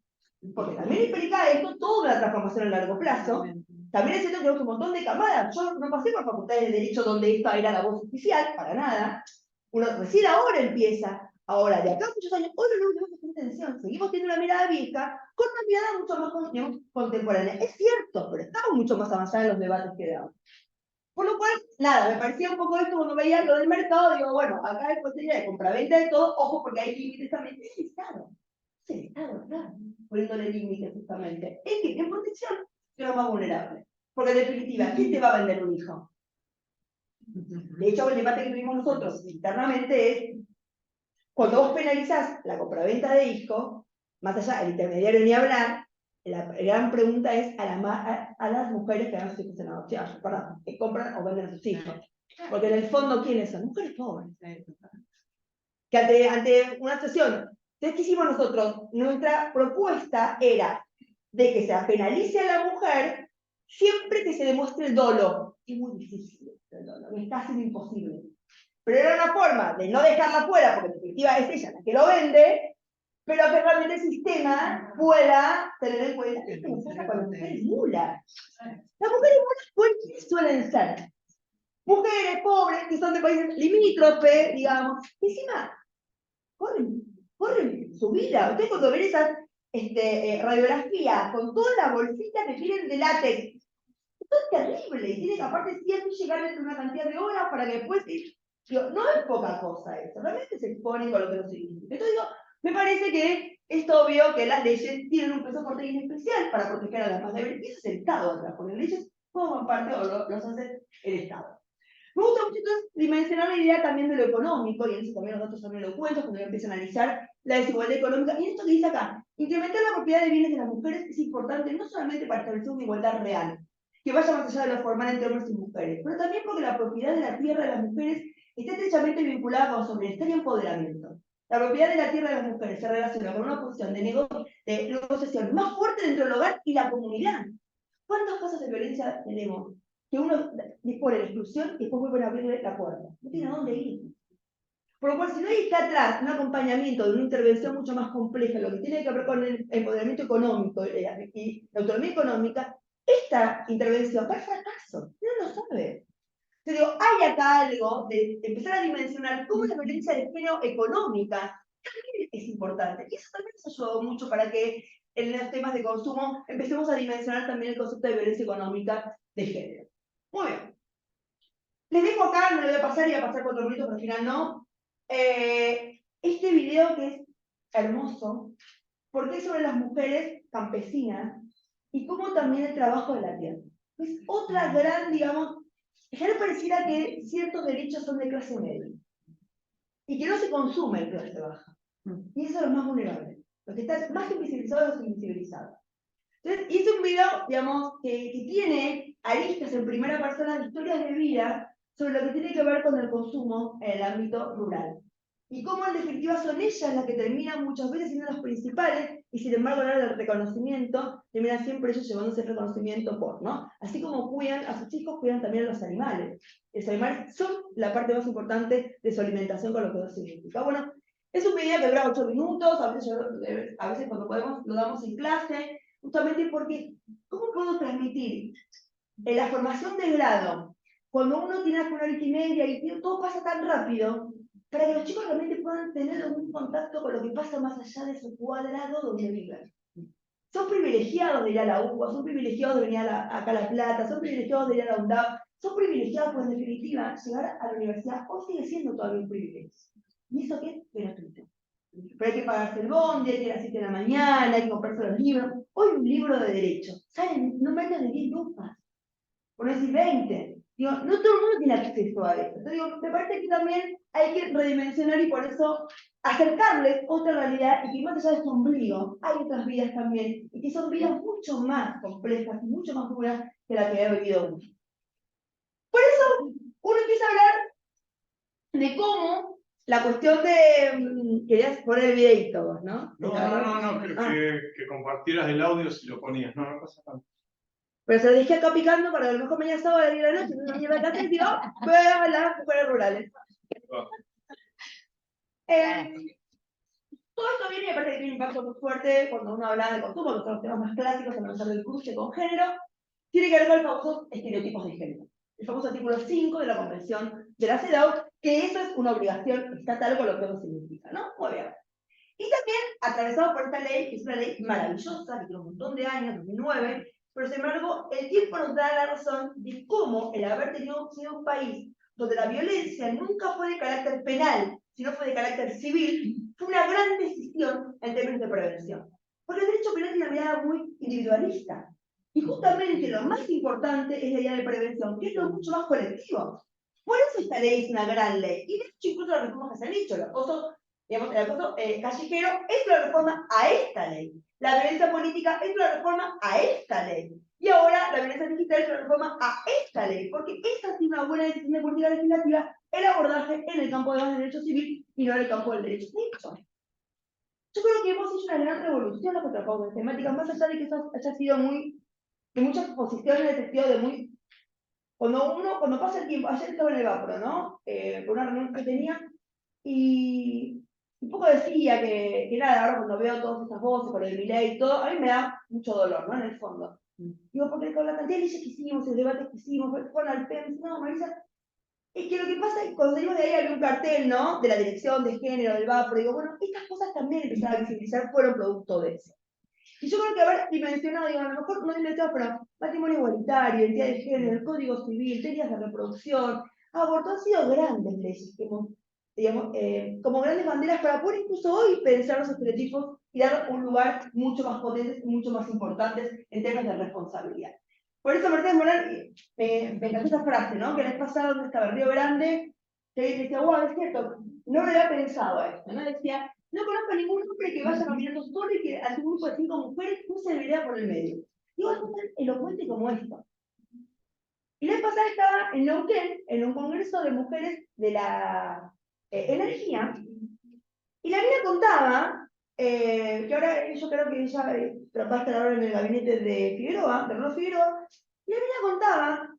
Porque también implica esto toda la transformación a largo plazo. También es cierto que tenemos un montón de camadas. Yo no pasé por facultades de Derecho donde esta era la voz oficial, para nada. Uno recién ahora empieza. Ahora, de acá a muchos años, hoy no tenemos esta intención. Seguimos teniendo una mirada vieja con una mirada mucho más, digamos, contemporánea. Es cierto, pero estamos mucho más avanzados en los debates que damos. Por lo cual, nada, me parecía un poco esto cuando veía lo del mercado, digo, bueno, acá hay posibilidad de compraventa de todo, ojo, porque hay límites también. Es el Estado. Es el Estado, claro, poniéndole límites justamente. Es que en protección es lo más vulnerable. Porque en definitiva, ¿quién te va a vender un hijo? De hecho, el debate que tuvimos nosotros internamente es, cuando vos penalizás la compraventa de hijos, más allá del intermediario ni hablar, la gran pregunta es a las mujeres que dan sus hijos en adopción, perdón, que compran o venden a sus hijos. Porque en el fondo, ¿quiénes son? Mujeres pobres. Que ante una situación, entonces, ¿qué hicimos nosotros? Nuestra propuesta era de que se penalice a la mujer siempre que se demuestre el dolo. Es muy difícil el dolo, es casi imposible. Pero era una forma de no dejarla fuera, porque en definitiva es ella la que lo vende, pero que realmente el sistema pueda tener en cuenta que esto no pasa con las mujeres mulas. Las mujeres mulas, ¿quiénes suelen ser? Mujeres pobres que son de países limítrofes, digamos. Y encima, corren su vida. Ustedes cuando ven esas radiografías con todas las bolsitas que tienen de látex, esto es terrible. Y tienen que aparte siempre llegar dentro de una cantidad de horas para que después... no es poca cosa eso, realmente se exponen con lo que no se dice. Entonces digo, me parece que es obvio que las leyes tienen un peso fuerte y especial para proteger a las más débiles, y eso es el Estado atrás, porque las leyes forman parte o los hace el Estado. Me gusta mucho entonces dimensionar la idea también de lo económico, y en eso también los datos son elocuentes cuando yo empiezo a analizar la desigualdad económica. Y esto que dice acá, incrementar la propiedad de bienes de las mujeres es importante no solamente para establecer una igualdad real, que vaya más allá de lo formal entre hombres y mujeres, pero también porque la propiedad de la tierra de las mujeres está estrechamente vinculada con su bienestar y empoderamiento. La propiedad de la tierra de las mujeres se relaciona con una posición de negociación más fuerte dentro del hogar y la comunidad. ¿Cuántas casos de violencia tenemos? Que uno dispone de la exclusión y después vuelven a abrirle la puerta. No tiene a dónde ir. Por lo cual, si no hay está atrás un acompañamiento de una intervención mucho más compleja, lo que tiene que ver con el empoderamiento económico y la autonomía económica, esta intervención va al fracaso. No lo sabe. Te digo, hay acá algo de empezar a dimensionar cómo la violencia de género económica también es importante. Y eso también nos ha ayudado mucho para que en los temas de consumo empecemos a dimensionar también el concepto de violencia económica de género. Muy bien. Les dejo acá, no le voy a pasar, iba a pasar 4 minutos, pero al final no. Este video que es hermoso, porque es sobre las mujeres campesinas y cómo también el trabajo de la tierra. Es otra gran, digamos, ya no pareciera que ciertos derechos son de clase media y que no se consume en clase baja. Y eso es lo más vulnerable. Los que están más invisibilizados o invisibilizados. Entonces, hice un video, digamos, que tiene aristas en primera persona de historias de vida sobre lo que tiene que ver con el consumo en el ámbito rural. Y cómo en definitiva son ellas las que terminan muchas veces siendo las principales, y sin embargo a la hora del reconocimiento, terminan siempre ellos llevándose el reconocimiento por, ¿no? Así como cuidan a sus hijos, cuidan también a los animales. Los animales son la parte más importante de su alimentación, con lo que eso significa. Bueno, es un video que dura 8 minutos, a veces cuando podemos lo damos en clase, justamente porque, ¿cómo puedo transmitir en la formación de grado, cuando uno tiene una horita y media y todo pasa tan rápido, para que los chicos realmente puedan tener algún contacto con lo que pasa más allá de su cuadrado donde viven? Son privilegiados de ir a la UBA, son privilegiados de venir acá a La Plata, son privilegiados de ir a la UNDAP, son privilegiados, pues en definitiva, llegar a la universidad hoy sigue siendo todavía un privilegio. ¿Y eso qué? Gratuito. Pero hay que pagarse el bondi, hay que ir a las 7 de la mañana, hay que comprarse los libros. Hoy un libro de derecho, ¿saben? No menos de 10 lucas, por no decir 20. Digo, no todo el mundo tiene acceso a eso. Entonces, digo, me parece que también hay que redimensionar y por eso acercarles otra realidad y que más allá de su ombligo hay otras vidas también y que son vidas mucho más complejas y mucho más duras que la que ha vivido uno. Por eso uno empieza a hablar de cómo la cuestión de... querías poner el videito vos, ¿no? No, que compartieras el audio si lo ponías, no pasa nada. Pero se lo dejé acá picando para que a lo mejor mañana sábado a la noche, no mañana de casa y digo, voy a hablar de mujeres rurales. Todo esto viene y aparte que tiene un impacto muy fuerte cuando uno habla de consumo, que son los temas más clásicos, a pesar del cruce con género, tiene que ver con los famosos estereotipos de género. El famoso artículo 5 de la Convención de la CEDAW, que eso es una obligación estatal con lo que eso significa, ¿no? Muy bien. Y también atravesado por esta ley, que es una ley maravillosa, que tiene un montón de años, 2009, pero sin embargo, el tiempo nos da la razón de cómo el haber sido un país donde la violencia nunca fue de carácter penal, sino fue de carácter civil, fue una gran decisión en términos de prevención. Porque el derecho penal tiene una mirada muy individualista. Y justamente lo más importante es la idea de prevención, que es lo mucho más colectivo. Por eso esta ley es una gran ley. Y de hecho, incluso las reformas que se han hecho, el acoso callejero es una reforma a esta ley. La violencia política es una reforma a esta ley. Y ahora la violencia digital es una reforma a esta ley, porque esta tiene una buena decisión de política legislativa, el abordaje en el campo del derecho civil y no en el campo del derecho civil. Yo creo que hemos hecho una gran revolución en las otras temáticas, más allá de que eso haya sido de muchas posiciones en el sentido de muy... Cuando pasa el tiempo, ayer estaba en el Vapro, ¿no? Por una reunión que tenía, y un poco decía que nada, ahora cuando veo todas estas voces, con el Milei y todo, a mí me da mucho dolor, ¿no? En el fondo. Digo, porque con la cantidad de leyes que hicimos, el debate que hicimos, fueron al PEM, no, Marisa, es que lo que pasa es que cuando salimos de ahí había un cartel, ¿no? De la dirección de género, del Vapro, digo, bueno, estas cosas también empezaron a visibilizar, fueron producto de eso. Y yo creo que haber dimensionado, digo, a lo mejor no dimensionado, pero matrimonio igualitario, identidad de género, el código civil, teorías de reproducción, aborto, han sido grandes leyes que hemos, digamos, como grandes banderas para poder incluso hoy pensar los estereotipos y dar un lugar mucho más potente y mucho más importante en términos de responsabilidad. Por eso Mercedes Morán, me encantó esa frase, ¿no? Que el año pasado donde estaba el Río Grande, que decía, wow, es cierto, no lo había pensado a esto, ¿no? Decía, No conozco a ningún hombre que vaya caminando solo y que a su grupo de 5 mujeres puse el vereda por el medio. Digo, algo tan elocuente como esto. Y la vez pasada estaba en Neuquén, en un congreso de mujeres de la energía, y la mina contaba, que ahora yo creo que ella va a estar ahora en el gabinete de Figueroa, de Ronald Figueroa, y la mina contaba,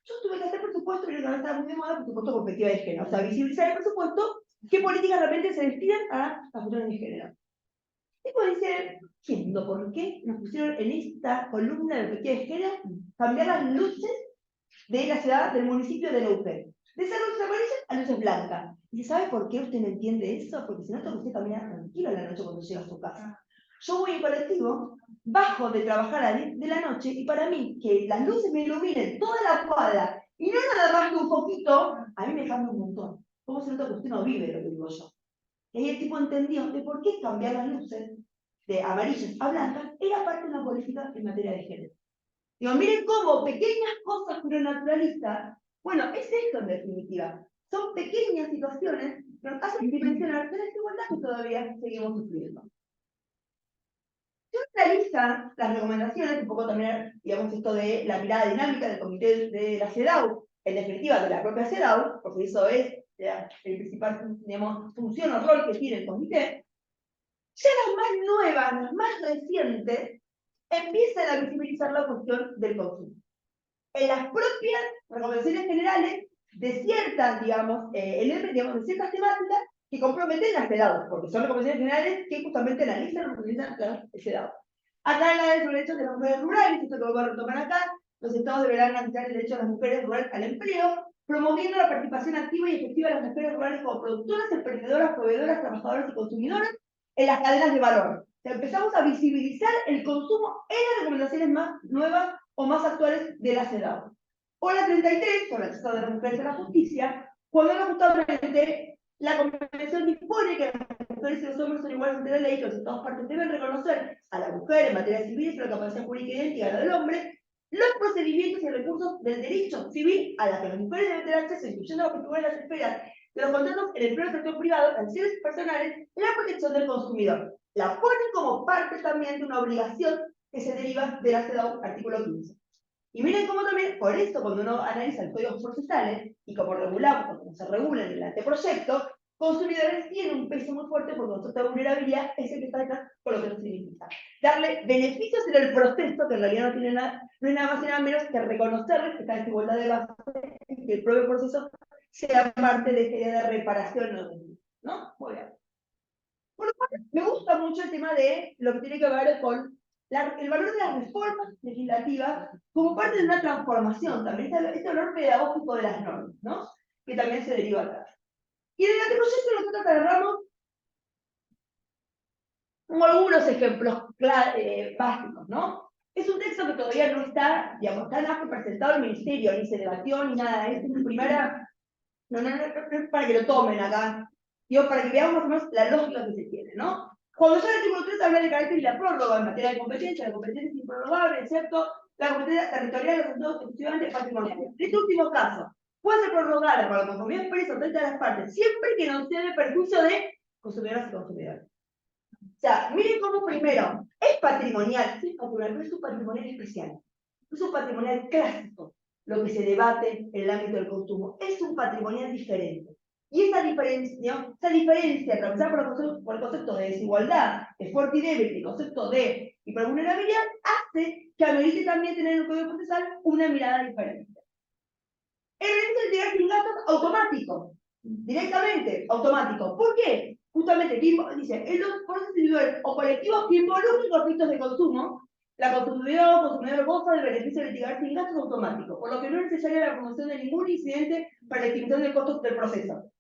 yo tuve que hacer presupuesto, y ahora estaba muy de moda, presupuesto con perspectiva de género, o sea, visibilizar el presupuesto, qué políticas realmente se destinan a las cuestiones de género. Y pues dice, entiendo por qué nos pusieron en esta columna de perspectiva de género cambiar las luces de la ciudad, del municipio de Neuquén. De esas luces amarillas a luces blancas. ¿Y sabe por qué usted no entiende eso? Porque si no, usted camina tranquilo a la noche cuando llega a su casa. Yo voy en colectivo, bajo de trabajar a 10 de la noche, y para mí, que las luces me iluminen toda la cuadra, y no nada más que un poquito, a mí me cambia un montón. ¿Cómo se nota que usted no vive lo que vivo yo? Y ahí el tipo entendió de por qué cambiar las luces de amarillas a blancas era parte de una política en materia de género. Digo, miren cómo pequeñas cosas pero naturalistas, bueno, es esto en definitiva. Son pequeñas situaciones que nos hacen dimensionar la desigualdad que todavía seguimos sufriendo. Si uno analiza las recomendaciones, un poco también, digamos, esto de la mirada dinámica del comité de la CEDAW, en definitiva de la propia CEDAW, porque eso es el principal, digamos, función o rol que tiene el comité, ya las más nuevas, las más recientes, empiezan a visibilizar la cuestión del consumo. En las propias recomendaciones generales de ciertas, digamos, de ciertas temáticas que comprometen las CEDAW, porque son recomendaciones generales que justamente analizan las CEDAW. Acá en la de los derechos de las mujeres rurales, esto que voy a retomar acá, los estados deberán garantizar el derecho de las mujeres rurales al empleo, promoviendo la participación activa y efectiva de las mujeres rurales como productoras, emprendedoras, proveedoras, trabajadoras y consumidoras en las cadenas de valor. O sea, empezamos a visibilizar el consumo en las recomendaciones más nuevas o más actuales de la CEDAW. O la 33, sobre el acceso de las mujeres a la justicia, cuando justamente la Convención dispone que las mujeres y los hombres son iguales ante la ley, que los Estados partes deben reconocer a la mujer en materia civil y la capacidad jurídica idéntica a la del hombre, los procedimientos y recursos del derecho civil a la que las mujeres deben tener acceso, incluyendo lo que figuran en las esferas de los contratos en el empleo del sector privado, acciones personales, la protección del consumidor. La ponen como parte también de una obligación que se deriva de la CEDAW, artículo 15. Y miren cómo también, por eso, cuando uno analiza el código procesales, y como regulamos, como se regula en el anteproyecto, consumidores tienen un peso muy fuerte porque concepto de vulnerabilidad es el que está detrás con lo que nos significa. Darle beneficios en el proceso, que en realidad no tiene nada, no es nada más y nada menos que reconocerles que esta desigualdad de base y que el propio proceso sea parte de esta idea de reparación, ¿no? Muy bien. Por lo cual, me gusta mucho el tema de lo que tiene que ver con el valor de las reformas legislativas como parte de una transformación, también este valor pedagógico de las normas, ¿no? Que también se deriva acá. Y en el anteproyecto nosotros agarramos como algunos ejemplos básicos, ¿no? Es un texto que todavía no está, digamos, tan presentado al ministerio, ni se debatió, ni nada. Es una primera, no es para que lo tomen acá, digo, para que veamos más o menos la lógica que se tiene, ¿no? Cuando ya el artículo 3 habla de carácter y la prórroga en materia de competencia, la competencia es improrrogable, ¿cierto? La competencia territorial de los asuntos exclusivamente patrimoniales. En este último caso, puede ser prorrogada para la conformidad expresa frente a las partes, siempre que no sea de perjuicio de consumidoras y consumidores. O sea, miren cómo primero, es patrimonial, sí es patrimonial, pero es un patrimonial especial. Es un patrimonial clásico, lo que se debate en el ámbito del consumo. Es un patrimonial diferente. Y esa diferencia atravesada por el concepto de desigualdad, de fuerte y débil, el concepto de hipervulnerabilidad, hace que amerite también tener en el Código Procesal una mirada diferente. El beneficio de ligar sin gastos automático, directamente, automático. ¿Por qué? Justamente, dice, en los procesos individuales o colectivos que involucren conflictos de consumo, la consumidor goza del beneficio de litigar sin gastos automáticos, por lo que no es necesaria la promoción de ningún incidente para la estimación del costo del proceso.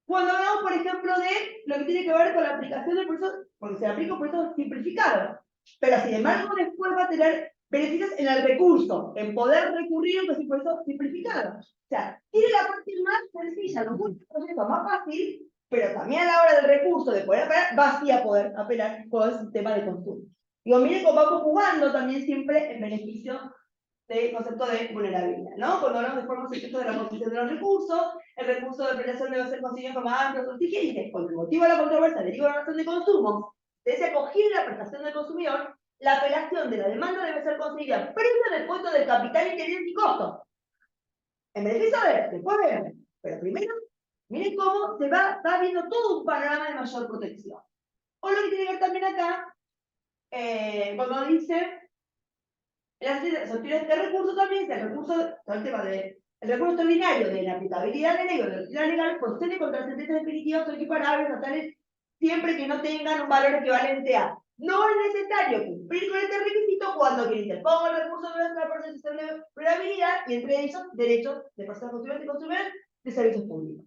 Cuando hablamos, por ejemplo, de lo que tiene que ver con la aplicación del proceso, porque se aplica un proceso simplificado, pero sin embargo después va a tener beneficios en el recurso, en poder recurrir a un proceso simplificado. O sea, tiene la parte más sencilla, lo mucho proceso más fácil, pero también a la hora del recurso, de poder apelar, va así a poder apelar con el sistema de consumo. Digo, miren cómo vamos jugando también siempre en beneficio del concepto de vulnerabilidad, ¿no? Cuando hablamos de formas y efectos de la construcción de los recursos, el recurso de prelación debe ser conseguido en forma amplia y dice, con el motivo de la controversia deriva de la razón de consumo, desde acoger la prestación del consumidor, la apelación de la demanda debe ser conseguida previo descuento del capital interés y costo. En beneficio de, después veremos, pero primero, miren cómo se va viendo todo un panorama de mayor protección. O lo que tiene que ver también acá, cuando dice las opciones de recurso también, el recurso, todo el tema del recurso extraordinario de la aplicabilidad de ley o de la utilidad legal procede contra sentencias definitivas o equiparables a tales siempre que no tengan un valor equivalente a. No es necesario cumplir con este requisito cuando quien interponga el recurso de la percepción de vulnerabilidad y entre ellos derechos de personas consumidores y consumidores de servicios públicos.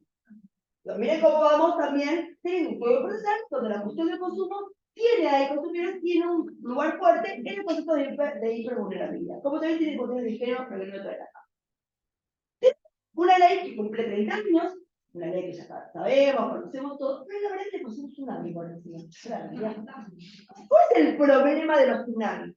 Pero miren cómo vamos también teniendo un juego procesal donde la cuestión del consumo tiene un lugar fuerte en el concepto de hipervulnerabilidad. Como también tiene cuestiones de género, pero no trae acá. Una ley que cumple 30 años, una ley que ya sabemos, conocemos todos, pero la verdad es que pasó un tsunami por encima. ¿Cuál es el problema de los tsunamis?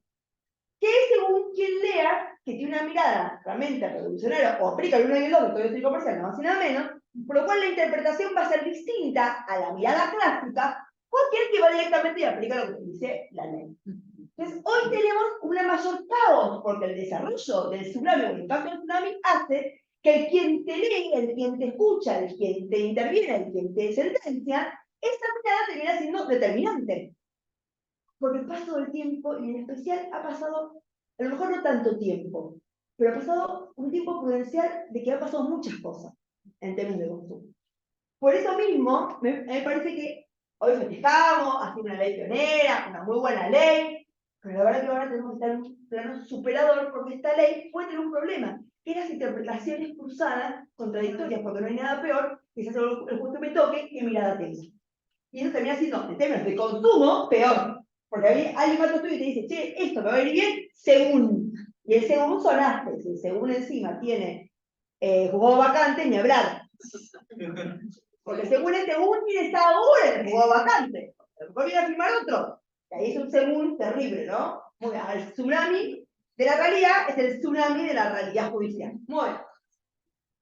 Que según quien lea, que tiene una mirada realmente revolucionaria o aplica el 1 y el 2 del Código Civil Comercial, no más y nada menos, por lo cual la interpretación va a ser distinta a la mirada clásica, o aquel que va directamente y aplica lo que dice la ley. Entonces, hoy tenemos una mayor caos, porque el desarrollo del tsunami o el impacto del tsunami hace que el quien te lee, el quien te escucha, el quien te interviene, el quien te sentencia, esa mirada termina siendo determinante. Porque el paso del tiempo, y en especial ha pasado, a lo mejor no tanto tiempo, pero ha pasado un tiempo prudencial de que han pasado muchas cosas en términos de consumo. Por eso mismo, me parece que hoy festejamos, ha sido una ley pionera, una muy buena ley, pero la verdad que ahora tenemos que estar en un plano superador porque esta ley puede tener un problema, que las interpretaciones cruzadas, contradictorias, porque no hay nada peor que se hace el juez que me toque que mirada tenga. Y eso termina siendo, en términos de consumo, peor. Porque alguien va a tu estudio y te dice, che, esto me va a venir bien según. Y el según sonaste. Si el según encima tiene jugado vacante, ni hablar. Porque según este según tiene ahora el jugado vacante. A lo mejor viene a firmar otro. Y ahí es un según terrible, ¿no? Muy bien. El tsunami de la realidad es el tsunami de la realidad judicial. Muy bien.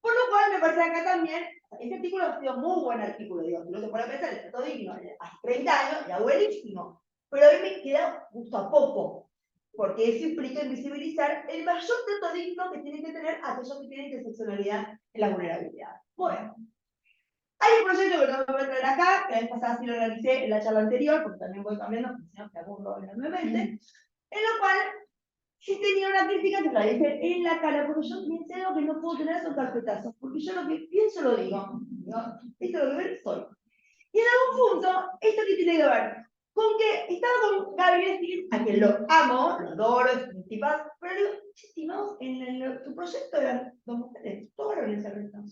Por lo cual me parece acá también, este artículo ha sido muy buen artículo, digo, no se puede pensar, está todo digno, hace 30 años, ya buenísimo, pero hoy me queda justo a poco, porque eso implica invisibilizar el mayor trato digno que tienen que tener aquellos que tienen interseccionalidad en la vulnerabilidad. Bueno, hay un proyecto que no me voy a traer acá, que la vez pasada sí lo realicé en la charla anterior, porque también voy cambiando, porque si no me aburro enormemente, en lo cual sí tenía una crítica que la dije en la cara, porque yo pienso que no puedo tener esos carpetazos, porque yo lo que pienso lo digo, ¿no? Esto es lo que ven, soy. Y en algún punto, esto que tiene que ver con que estaba con Gabriel Estil, a quien lo amo, lo adoro, es un tipazo, pero le digo, estimados, en tu proyecto eran dos mujeres, todos varones se arrestaron.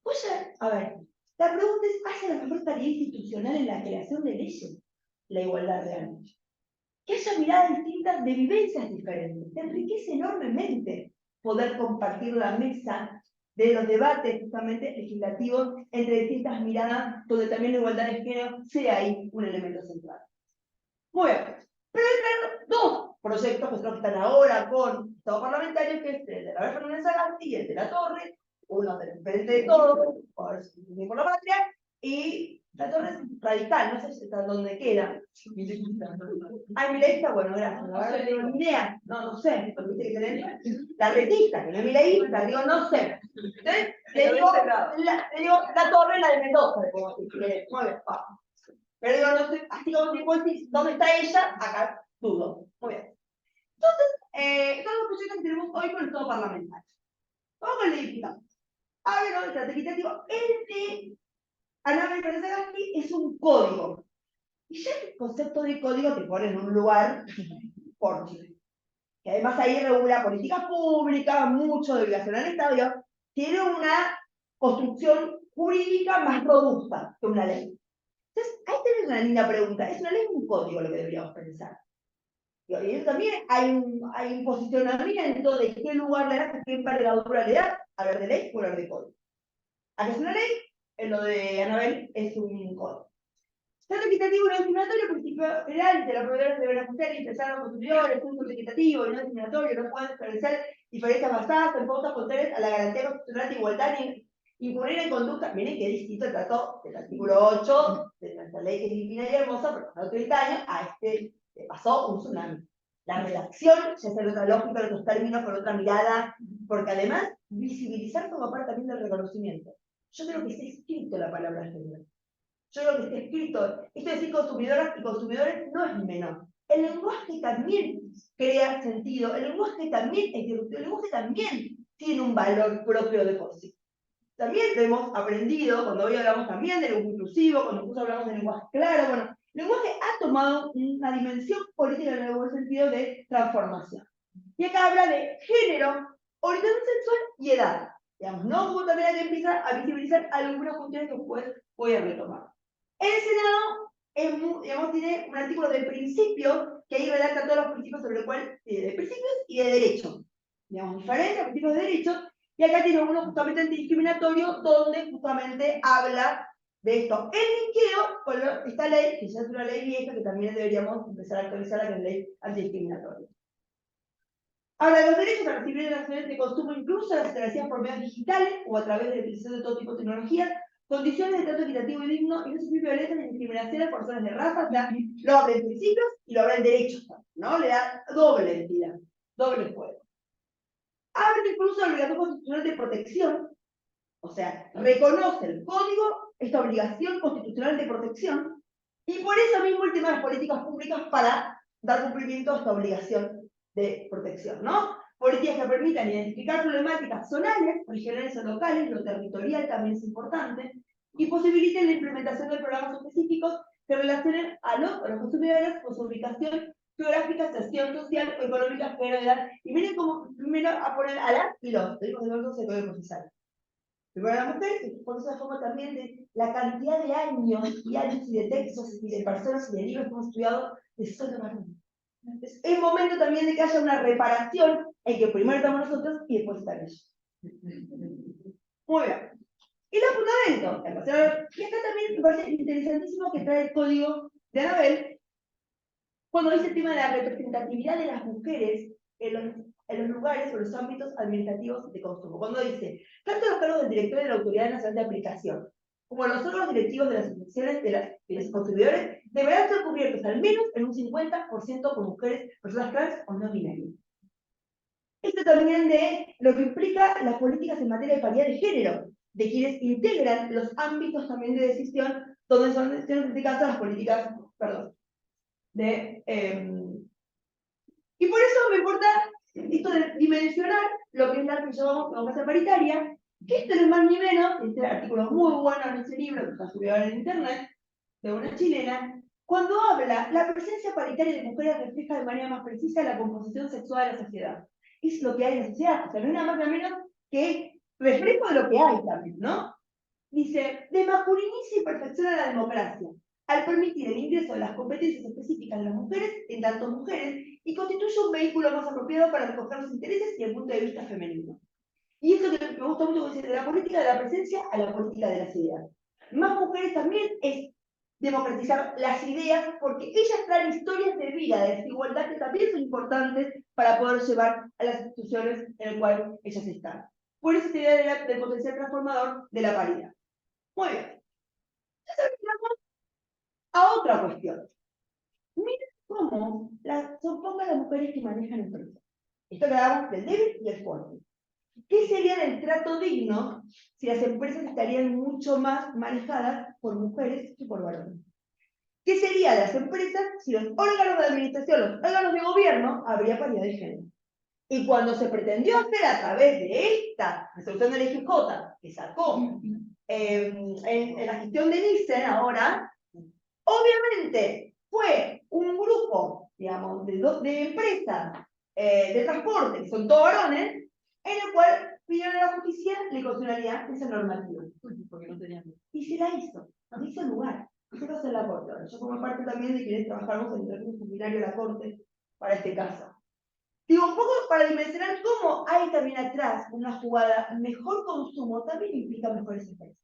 Oye, a ver, la pregunta es, ¿hace la mejor tarea institucional en la creación de leyes? La igualdad real. Que haya miradas distintas de vivencias diferentes. Te enriquece enormemente poder compartir la mesa de los debates justamente legislativos entre distintas miradas, donde también la igualdad de género sea ahí un elemento central. Muy bien. Pero hay dos proyectos que son los que están ahora con Estado Parlamentario, que es el de la Berta Fernández Sagasti y el de la Torre, uno del Frente de Todos, por la Patria, y la Torre es radical, no sé si está dónde queda. Ay, mileísta, bueno, gracias. La verdad que ni idea. No sé. La retista, que no es mileísta, digo, no sé. Entonces, le digo, la Torre, la de Mendoza, como si quiere. Muy bien, vamos. Pero digo, no sé, así como si vos decís, ¿dónde está ella? Acá, dudo. Muy bien. Entonces, todos los proyectos que tenemos hoy con el Estado Parlamentario. Vamos con el de diputados. A ver, el estrategitativo, el de Ana María Sagasti es un código. Y ya el concepto de código te pone en un lugar porque que además ahí regula políticas públicas, mucho de obligación al Estado, tiene una construcción jurídica más robusta que una ley. Entonces, ahí tenés una linda pregunta. ¿Es una ley o un código lo que deberíamos pensar? Y eso también hay un posicionamiento de qué lugar le da, qué envergadura le da, hablar de ley o hablar de código. Acá es una ley, en lo de Anabel es un código. Trato equitativo y no discriminatorio, principio general de los proveedores deben ajustar y expresar a los consumidores, un uso equitativo y no discriminatorio, no pueden establecer diferencias basadas en pautas contrarias a la garantía constitucional de igualdad ni incurrir en conducta. Miren qué distinto el trato del artículo 8 de nuestra ley que es divina y hermosa, pero pasó 30 años, a este le pasó un tsunami. La redacción ya es en otra lógica, en otros términos, con otra mirada, porque además visibilizar forma parte también del reconocimiento. Yo creo que está escrito la palabra género. Yo creo que está escrito. Esto de decir consumidoras y consumidores no es menor. El lenguaje también crea sentido, el lenguaje también es disruptivo, el lenguaje también tiene un valor propio de por sí. También lo hemos aprendido, cuando hoy hablamos también de lenguaje inclusivo, cuando incluso hablamos de lenguaje claro, bueno, el lenguaje ha tomado una dimensión política en el buen sentido de transformación. Y acá habla de género, orientación sexual y edad. Digamos, ¿no? Como también hay que empezar a visibilizar algunas cuestiones que después voy a retomar. El Senado digamos, tiene un artículo de principios que ahí redacta todos los principios sobre el cual, de principios y de derechos. Digamos, diferentes principios de derechos. Y acá tiene uno justamente antidiscriminatorio, donde justamente habla de esto. El linkeo con esta ley, que ya es una ley vieja, que también deberíamos empezar a actualizarla, que es la ley antidiscriminatoria. Ahora, los derechos a recibir las acciones de consumo, incluso las establecidas por medios digitales o a través de la utilización de todo tipo de tecnologías, condiciones de trato equitativo y digno y no sufrir violencia ni discriminación por razones de raza, o sea, lo habla en principios y lo habla en derechos, ¿no? Le da doble entidad, doble juego. Abre incluso la obligación constitucional de protección, o sea, reconoce el código esta obligación constitucional de protección, y por eso mismo el tema de las políticas públicas para dar cumplimiento a esta obligación de protección, ¿no? Políticas que permitan identificar problemáticas zonales, regionales o locales, lo territorial también es importante, y posibiliten la implementación de programas específicos que relacionen a los consumidores con su ubicación geográfica, situación social o económica, género, edad. Y miren cómo primero a poner a las y los, tenemos de los se puede procesar. Primero la mujer, y por esa forma también de la cantidad de años y de textos y de personas y de libros que hemos estudiado de solo varón. Es momento también de que haya una reparación en que primero estamos nosotros y después están ellos. Muy bien. Y los fundamentos. Y acá también me parece interesantísimo que trae el código de Anabel cuando dice el tema de la representatividad de las mujeres en los lugares o los ámbitos administrativos de consumo. Cuando dice, tanto los cargos del director de la Autoridad Nacional de Aplicación como los órganos directivos de las asociaciones de los consumidores deberán ser cubiertos al menos en un 50% por mujeres, personas trans o no binarias. Esto también de lo que implica las políticas en materia de paridad de género, de quienes integran los ámbitos también de decisión, donde son en este caso las políticas, perdón, y por eso me importa esto de dimensionar lo que es la que llamamos democracia paritaria, que esto no es más ni menos, este artículo muy bueno en ese libro que está subido en internet, de una chilena, cuando habla, la presencia paritaria de mujeres refleja de manera más precisa la composición sexual de la sociedad. Es lo que hay en la sociedad, o sea, no es nada más ni menos que reflejo de lo que hay también, ¿no? Dice, desmasculiniza y perfecciona la democracia, al permitir el ingreso de las competencias específicas de las mujeres en tanto mujeres y constituye un vehículo más apropiado para recoger los intereses y el punto de vista femenino. Y esto que me gusta mucho que dice de la política de la presencia a la política de las ideas. Más mujeres también es democratizar las ideas porque ellas traen historias de vida, de desigualdad que también son importantes para poder llevar a las instituciones en las cuales ellas están. Por eso esta idea del potencial transformador de la paridad. Muy bien. Entonces vamos a otra cuestión. Miren cómo son pocas las mujeres que manejan empresas. Esto que hablamos del débil y el fuerte. ¿Qué sería el trato digno si las empresas estarían mucho más manejadas por mujeres que por varones? ¿Qué sería de las empresas si los órganos de administración, los órganos de gobierno, habría paridad de género? Y cuando se pretendió hacer a través de esta resolución del EGJ, que sacó en la gestión de Nielsen ahora, obviamente fue un grupo, digamos, de empresas de transporte, que son todos varones, en el cual pidieron a la justicia la constitucionalidad de esa normativa. Porque no tenían. Y se la hizo, nos hizo el lugar. Y se lo hace en la Corte. Ahora, yo formo parte también de quienes trabajamos en el recurso disciplinario de la Corte para este caso. Digo, un poco para dimensionar cómo hay también atrás una jugada, mejor consumo también implica mejores empresas.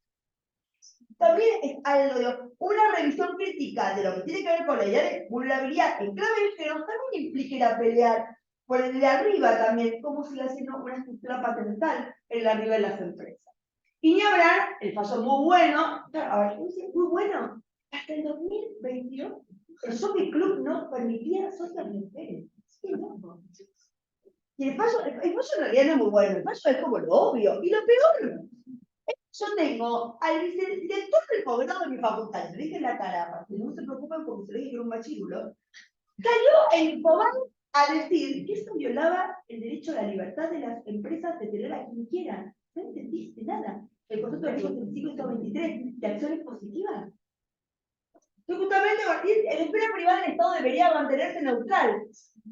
también es algo de una revisión crítica de lo que tiene que ver con la idea de vulnerabilidad en clave de género también implica ir a pelear por el de arriba también, como si haciendo una estructura paternal en el arriba de las empresas. Y ni hablar, el fallo muy bueno, ahora, muy bueno, hasta el 2022, el Jockey Club no permitía socios mujeres. Sí, no. Y el fallo en realidad no es muy bueno, el fallo es como lo obvio. Y lo peor, yo tengo al vicedirector del posgrado de mi facultad, le dije en la cara, para que no se preocupen porque se le dije que era un machirulo, salió el Infobae a decir que eso violaba el derecho a la libertad de las empresas de tener a quien quieran. No entendiste nada. El concepto de artículo 35 y 123 de acciones positivas. Entonces, justamente, en la esfera privada el Estado debería mantenerse neutral.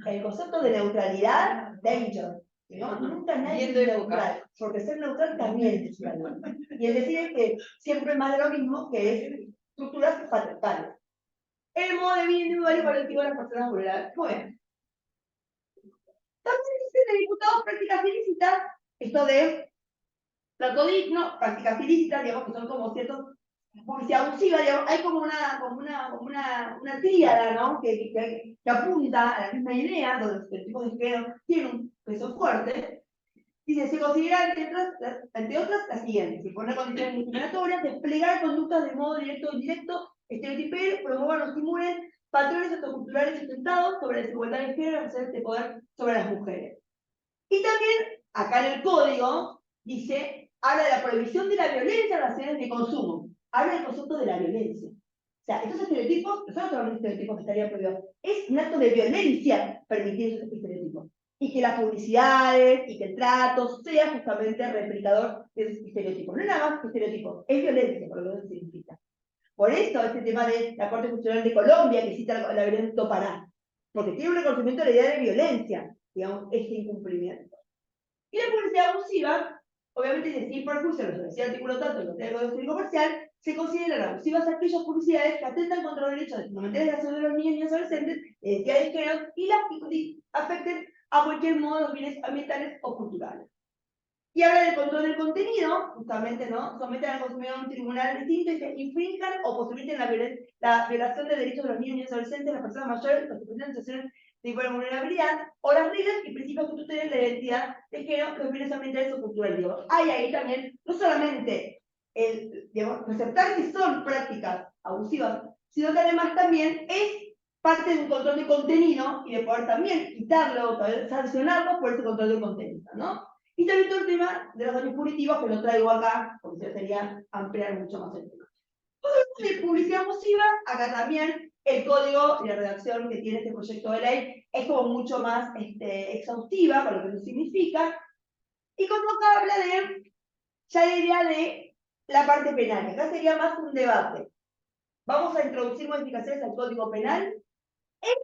El concepto de neutralidad, danger. ¿No? Nunca nadie es neutral, porque ser neutral también es neutral. Y es decir, que siempre es más de lo mismo, que es estructuras patentales. El modo de vida individual y colectivo de las personas vulnerables. Muy bien. También dice de diputados prácticas ilícitas, esto de trato digno, prácticas ilícitas, digamos que son como ciertos publicidad abusiva, digamos, hay como una tríada, ¿no? Que apunta a la misma idea, donde los estereotipos de género tienen un peso fuerte. Dice, se considera, entre otras, las siguientes: imponer condiciones discriminatorias, desplegar conductas de modo directo o indirecto, estereotipar, promover o estimulen patrones autoculturales sustentados sobre la desigualdad de género y ejercer de poder sobre las mujeres. Y también, acá en el código, dice, habla de la prohibición de la violencia en las acciones de consumo. Habla del concepto de la violencia. O sea, estos estereotipos, no son solamente estereotipos que estarían prohibidos, es un acto de violencia permitir esos estereotipos. Y que las publicidades y que el trato sea justamente replicador de esos estereotipos. No es nada más que estereotipos, es violencia, por lo que significa. Por eso este tema de la Corte Constitucional de Colombia, que cita la violencia topará, porque tiene un reconocimiento de la idea de violencia, digamos, este incumplimiento. Y la publicidad abusiva, obviamente dice, sin perjuicio de lo que decía el artículo tanto en el Código Civil Comercial, se consideran abusivas aquellas publicidades que atentan contra los derechos fundamentales de la salud de los niños y niñas adolescentes, identidad de género, y las que afecten a cualquier modo los bienes ambientales o culturales. Y habla del control del contenido, justamente, ¿no? Someten al consumidor a un tribunal distinto y que infrinjan o posibiliten la violación de derechos de los niños y niñas adolescentes, las personas mayores, los que presentan situaciones de vulnerabilidad, o las reglas y principios que tutelen la identidad de género, los bienes ambientales o culturales. Digo, hay ahí también, no solamente aceptar que son prácticas abusivas, sino que además también es parte de un control de contenido y de poder también quitarlo, sancionarlo por ese control de contenido, ¿no? Y también todo el tema de los daños punitivos, que lo traigo acá, porque sería ampliar mucho más el tema. De publicidad abusiva, acá también el código y la redacción que tiene este proyecto de ley es como mucho más exhaustiva, con lo que eso significa, y como acá habla de, ya la idea de la parte penal, acá sería más un debate. Vamos a introducir modificaciones al código penal. ¿Es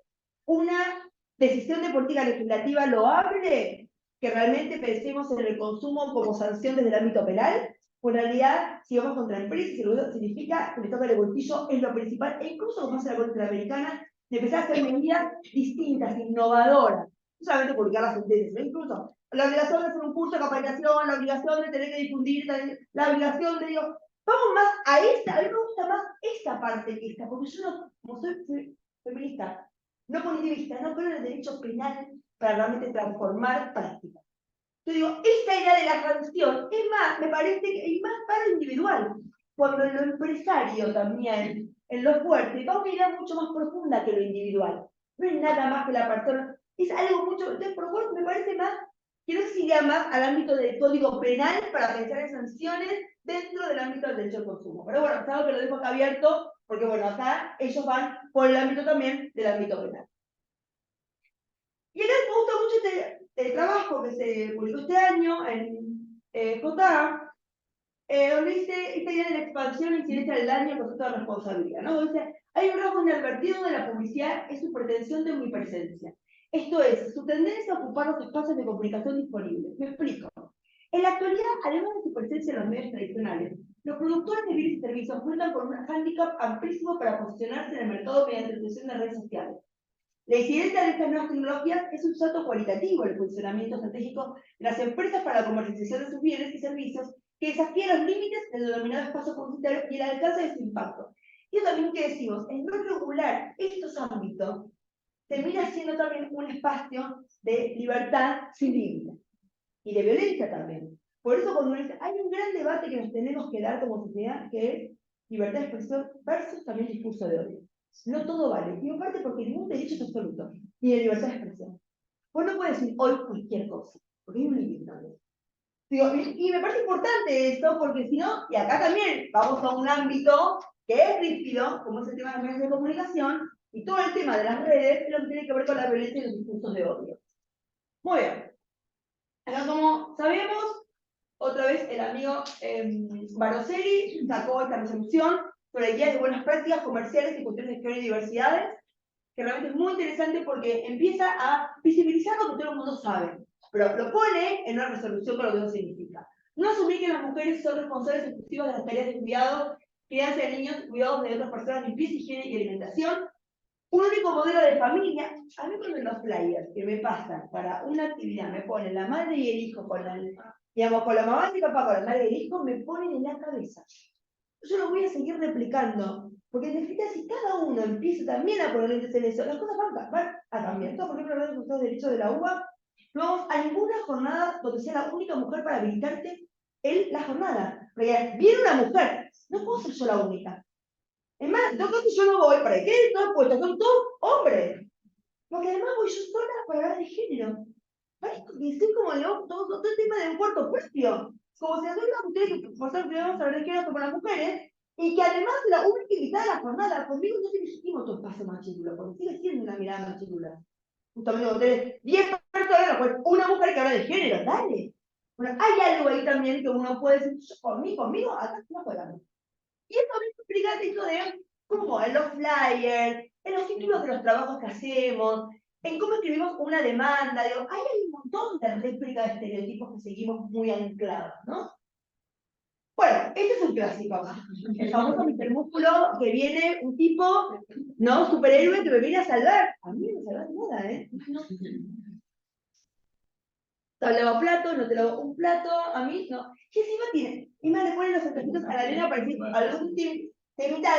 una decisión de política legislativa loable que realmente pensemos en el consumo como sanción desde el ámbito penal? Pues en realidad, si vamos contra empresas, significa que le toca el bolsillo, es lo principal, e incluso como hace la Corte Interamericana, de empezar a hacer medidas distintas, innovadoras, no solamente publicar las sentencias, sino incluso la obligación de hacer un curso de capacitación, la obligación de tener que difundir, la obligación de, digo, vamos más a esta, a mí me gusta más esta parte que esta, porque yo no, como soy feminista, no punitivista, no creo en el derecho penal para realmente transformar prácticas. Yo digo, esta idea de la sanción es más, me parece que es más para lo individual, cuando en lo empresario también, en lo fuerte, va una idea mucho más profunda que lo individual. No es nada más que la persona, es algo mucho, entonces por favor me parece más, que no se iría más al ámbito del código penal para pensar en sanciones dentro del ámbito del derecho al consumo. Pero bueno, es algo que lo dejo acá abierto, porque bueno, acá ellos van por el ámbito también del ámbito penal. Y acá me gusta mucho este trabajo que se publicó este año en JA, donde dice esta idea de la expansión y incidencia del daño al concepto de responsabilidad, ¿no? Dice, hay un rasgo inadvertido de la publicidad, es su pretensión de omnipresencia. Esto es, su tendencia a ocupar los espacios de comunicación disponibles. Me explico. En la actualidad, además de su presencia en los medios tradicionales, los productores de bienes y servicios cuentan con un hándicap amplísimo para posicionarse en el mercado mediante la utilización de redes sociales. La incidencia de estas nuevas tecnologías es un salto cualitativo en el funcionamiento estratégico de las empresas para la comercialización de sus bienes y servicios que desafía los límites del denominado espacio publicitario y el alcance de su impacto. Y también que decimos, el no regular estos ámbitos termina siendo también un espacio de libertad sin límites y de violencia también. Por eso cuando uno dice, hay un gran debate que nos tenemos que dar como sociedad, que es libertad de expresión versus también discurso de odio. No todo vale, y aparte porque ningún derecho es absoluto, ni de libertad de expresión. Vos no puedes decir hoy cualquier cosa, porque hay un límite también. Digo, y me parece importante esto, porque si no, y acá también vamos a un ámbito que es rígido, como es el tema de los medios de comunicación, y todo el tema de las redes es lo que tiene que ver con la violencia y los discursos de odio. Muy bien. Acá, como sabemos, otra vez el amigo Baroseri sacó esta resolución sobre guías de buenas prácticas comerciales y cuestiones de género y diversidades, que realmente es muy interesante porque empieza a visibilizar lo que todo el mundo sabe, pero lo pone en una resolución con lo que eso significa. No asumir que las mujeres son responsables exclusivas de las tareas de cuidado, crianza de niños y cuidados de otras personas, limpieza, higiene y alimentación. Un único modelo de familia. A mí cuando en los flyers que me pasan para una actividad me ponen la madre y el hijo con la, digamos, con la mamá y el papá, con la madre y el hijo, me ponen en la cabeza. Yo lo voy a seguir replicando, porque en definitiva si cada uno empieza también a poner en eso, las cosas van a cambiar. Por ejemplo, hablando de derechos de la UBA, no vamos a ninguna jornada donde sea la única mujer para habilitarte en la jornada. Porque viene una mujer, no puedo ser yo la única. Es más, entonces yo no voy, para que queden todos puestos, son todos hombres. Porque además voy yo sola para hablar de género. Parezco que estoy como todo el tema de un cuarto propio. Como si nosotros las mujeres que por ser que vamos a hablar de género como las mujeres, y que además la única invitada a la jornada, conmigo no te legitimo tu espacio machículo, porque sigue siendo una mirada machícula. Justamente cuando tenés 10 personas, pues una mujer que habla de género, dale. Bueno, hay algo ahí también que uno puede decir, yo conmigo, acá no podemos. Y esto me explica esto de cómo en los flyers, en los títulos de los trabajos que hacemos, en cómo escribimos una demanda, digo, hay un montón de réplicas de estereotipos que seguimos muy anclados, ¿no? Bueno, este es un clásico. El famoso Mr. Músculo, que viene un tipo, ¿no? Superhéroe que me viene a salvar. A mí no me salva nada, ¿eh? Te lavo plato, no te lavo un plato, a mí no. ¿Qué encima tiene? Y más le ponen los anteojitos a la nena para decir algún temita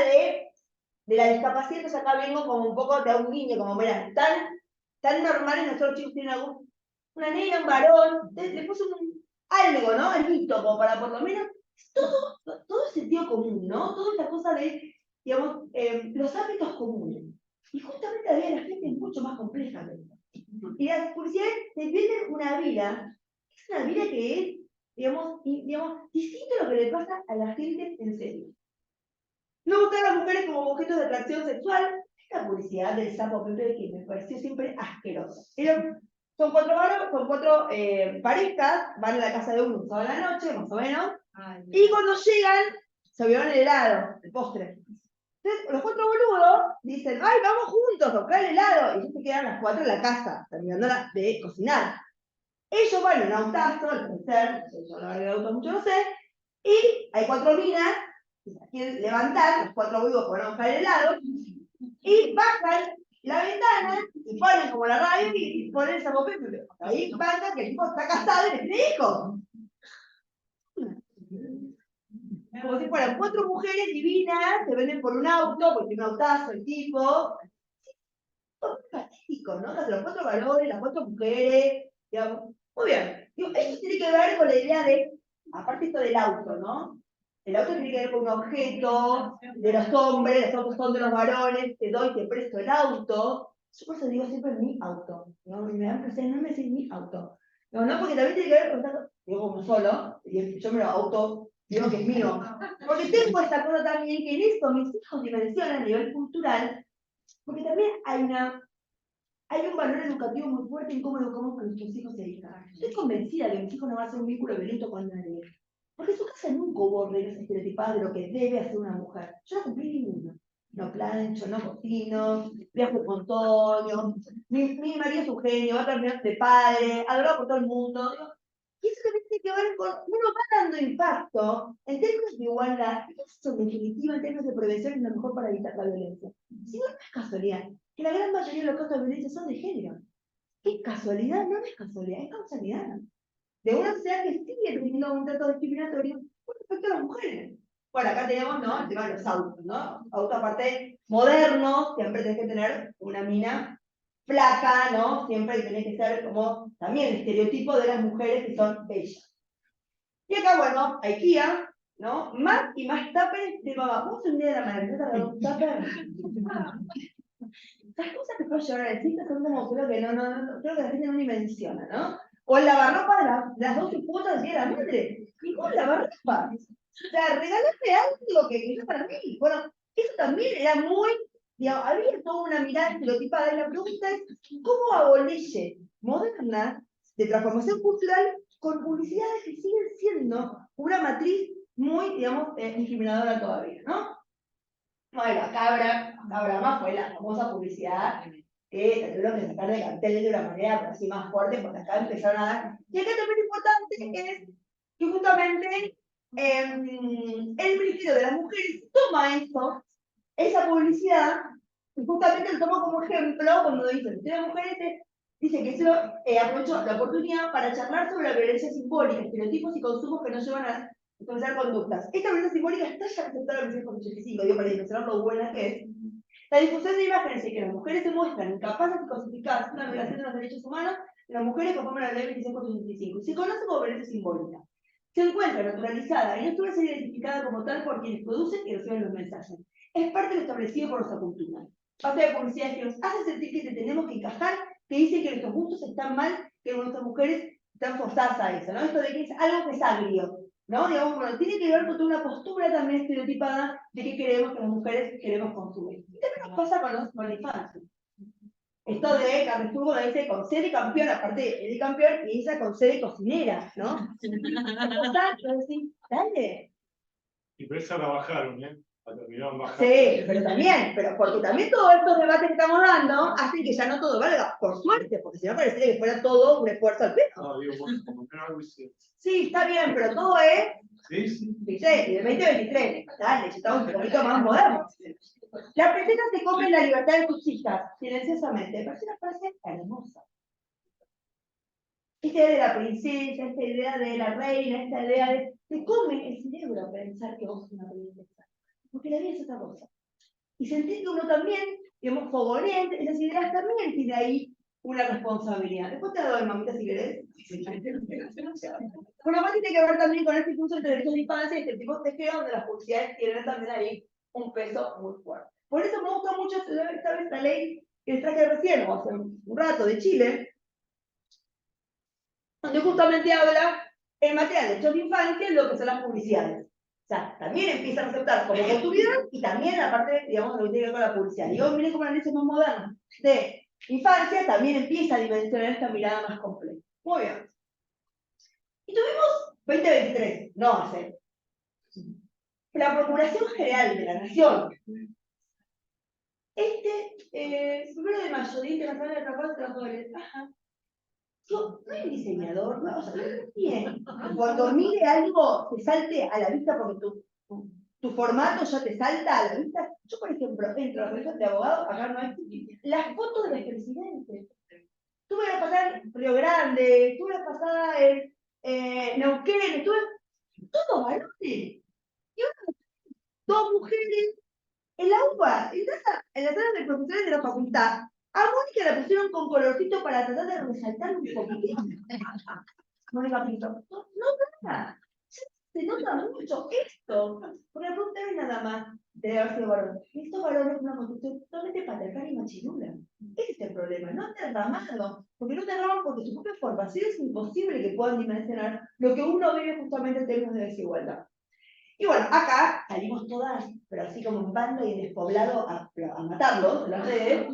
de la discapacidad, entonces acá vengo como un poco de un niño, como verán, tan normales nuestros chicos tienen una nena, un varón, le puso algo, ¿no? El mito, como para por lo menos, todo es sentido común, ¿no? Toda esta cosa de, digamos, los hábitos comunes. Y justamente la vida de la gente es mucho más compleja que esto. Y las publicidades te venden una vida, es una vida que es, digamos, distinto a lo que le pasa a la gente en serio. No gustan las mujeres como objetos de atracción sexual. Esta publicidad del sapo Pepe que me pareció siempre asquerosa. Pero son cuatro parejas, van a la casa de uno un sábado a la noche, más o menos, y cuando llegan, se vieron el helado, el postre. Entonces, los cuatro boludos dicen, ay, vamos juntos a buscar el helado, y ellos se quedan las 4 en la casa, terminando de cocinar. Ellos van en un autazo, al parecer, yo no he auto mucho, no sé, y hay 4 minas que se quieren levantar, los 4 boludos que van a buscar el helado, y bajan la ventana y ponen como la radio y ponen esa boca. Ahí pasa que el tipo está casado y le tiene hijos. Como si fueran 4 mujeres divinas, se venden por un auto, porque tiene un autazo el tipo. Es patético, ¿no? Los 4 varones, las 4 mujeres, digamos. Muy bien. Digo, esto tiene que ver con la idea de, aparte esto del auto, ¿no? El auto tiene que ver con un objeto de los hombres, los autos son de los varones, te doy, te presto el auto. Yo por eso digo siempre mi auto. ¿No? Me dan placer, no me decís mi auto. No, porque también tiene que ver con, digo como solo, y yo me lo auto, digo que es mío. Porque tengo esta cosa también que en esto mis hijos dimensionan a nivel cultural, porque también hay un valor educativo muy fuerte en cómo educamos a nuestros hijos e hijas. Estoy convencida de que mis hijos no van a ser un vínculo violento con nadie. Porque en su casa nunca hubo reglas estereotipadas de lo que debe hacer una mujer. Yo no cumplí ninguna. No plancho, no cocino, viajo con Toño, mi marido es un genio, va a terminar de padre, adorado por todo el mundo. Y eso también tiene que ver con, uno va dando impacto en términos de igualdad, y eso en definitiva en términos de prevención es lo mejor para evitar la violencia. Si no, no es casualidad que la gran mayoría de los casos de violencia son de género. ¿Es casualidad? No es casualidad, es causalidad. De una sociedad que sigue teniendo un trato discriminatorio con respecto a las mujeres. Bueno, acá tenemos, ¿no?, el tema de los autos, ¿no? Autos aparte modernos, siempre tenés que tener una mina flaca, ¿no? Siempre tenés que ser como también el estereotipo de las mujeres que son bellas. Y acá, bueno, IKEA, ¿no? Más y más tuppers de mamá. ¿Vos un día de la madre te regaló un tupper? Las cosas que puedo llevar al cine son como, creo que creo que la gente no ni menciona, ¿no? O el lavarropa de las 12 cuotas del Día de la Madre. ¿Y cómo lavarropa? O sea, regalarme algo que no para mí. Bueno, eso también era muy, digamos, había toda una mirada estereotipada. Y la pregunta es, ¿cómo hago leyes modernas de transformación cultural con publicidades que siguen siendo una matriz muy, digamos, discriminadora todavía, ¿no? Bueno, Cabra más fue la famosa publicidad que la tuvieron que sacar de cartel de una manera por así más fuerte, porque acá empezaron a dar. Y acá también importante es que justamente el Ministerio de las Mujeres toma eso, esa publicidad, y justamente lo toma como ejemplo cuando dice: el Ministerio de las Mujeres dice que eso aprovechó la oportunidad para charlar sobre la violencia simbólica, estereotipos y consumos que nos llevan a comenzar conductas. Esta violencia simbólica está ya aceptada en el 1985, digo, para dimensionar lo buena que es. La difusión de imágenes en que las mujeres se muestran incapaces de cosificar una violación de los derechos humanos de las mujeres conforme a la ley 26/85 y se conoce como violencia simbólica. Se encuentra naturalizada y no suele ser identificada como tal por quienes producen y reciben los mensajes. Es parte de lo establecido por nuestra cultura. Parte de publicidades que nos hace sentir que tenemos que encajar, que dicen que nuestros gustos están mal, que nuestras mujeres están forzadas a eso, ¿no? Esto de que es algo que es agrio, ¿no? Digamos, bueno, tiene que ver con toda una postura también estereotipada de que queremos que las mujeres queremos consumir. Y también nos pasa con la infancia. Esto de Carrefour lo dice con C de campeón, aparte de campeón, y ella con C de cocinera, ¿no? Dale. Y por eso la bajaron, ¿eh? La terminaron bajando. Sí, pero porque también todos estos debates que estamos dando hacen que ya no todo valga, por suerte, porque si no parecería que fuera todo un esfuerzo al peso. No, digo, bueno, como que no algo hicieron. Sí, está bien, pero todo es. Sí, sí. ¿Viste? Y de 2023, dale, ya estamos un poquito más modernos. Las princesas se comen la libertad de sus hijas, silenciosamente. Me parece una frase hermosa. Esta idea de la princesa, esta idea de la reina, esta idea de. Te come el cerebro pensar que vos sos una princesa. Porque la vida es otra cosa. Y sentir que uno también, digamos, fogonea esas ideas también tiene ahí una responsabilidad. Después te doy, mamita, si querés. Bueno, más tiene que ver también con este impulso entre derechos de infancia y este tipo de geo, donde las publicidades tienen también ahí un peso muy fuerte. Por eso me gusta mucho esta vez la ley que les traje recién, o hace un rato, de Chile, donde justamente habla en materia de derechos de infancia lo que son las publicidades. O sea, también empiezan a aceptar como consumidor y también, aparte, digamos, lo que tiene que ver con la publicidad. Y hoy, miren cómo la ley más moderna de infancia también empieza a dimensionar esta mirada más compleja. Muy bien. Y tuvimos 2023, no hace. La Procuración General de la Nación. 1 de mayo, Día Internacional del Trabajo de Trabajadores. Ajá. Yo, no hay un diseñador, no, o sea, no bien. Cuando mire algo, te salte a la vista porque tu formato ya te salta a la vista. Yo, por ejemplo, entro a la revista de abogados, acá no hay las fotos de los presidentes. Tuve la pasada en Río Grande, tuve la pasada en Neuquén, estuve todos varones. Y ahora, 2 mujeres en la UBA, en la sala de profesores de la facultad. A Mónica la pusieron con colorcito para tratar de resaltar un poquitito. Mónica Pinto, no nada. Se nota mucho esto. Porque la pregunta no es nada más de haber sido varón. Estos varones son una construcción totalmente patriarcal y machirula. Ese es el problema. No han derramado. Porque no derraman porque su propia formación es imposible que puedan dimensionar lo que uno vive justamente en términos de desigualdad. Y bueno, acá salimos todas, pero así como en banda y en despoblado a matarlos en las redes.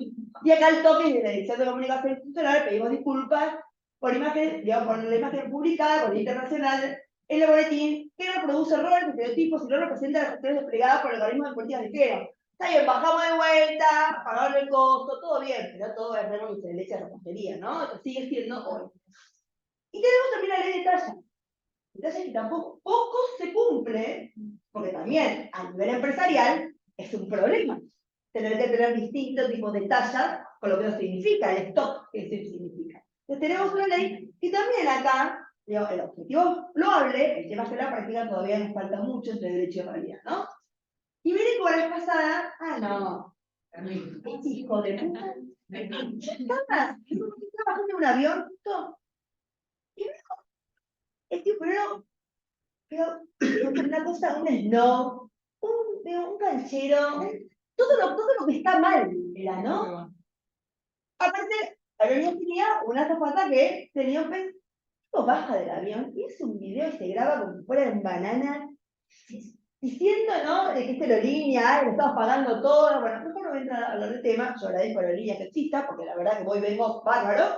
Y acá el toque de la Dirección de Comunicación Institucional pedimos disculpas por imagen, digamos, por la imagen publicada por el internacional en el boletín que no produce errores, estereotipos y no representa las cuestiones desplegadas por el organismo de políticas de género. Está bien, bajamos de vuelta, pagamos el costo, todo bien, pero todo es remo de leche de repostería, ¿no? Esto sigue siendo hoy. Y tenemos también la ley de talla. Entonces, que tampoco poco se cumple, porque también a nivel empresarial es un problema tener que tener distintos tipos de tallas con lo que no significa el stock que eso significa. Entonces tenemos una ley que también acá digamos, el objetivo loable, el tema es que la práctica todavía nos falta mucho entre derecho y realidad, ¿no? Y miren como la vez pasada, no, este hijo de puta, estaba bajando en un avión, justo, y me dijo, el tío, pero una cosa, un snob, un canchero, todo lo que está mal, era, ¿no? Aparte, el avión tenía una azafata que tenía un pez, baja del avión y hace un video y se graba como si fuera en banana, diciendo, ¿no? De que esta aerolínea, le estamos pagando todo. Bueno, mejor no voy a entrar a hablar del tema, yo agradezco a la aerolínea que exista, porque la verdad que voy vengo bárbaro.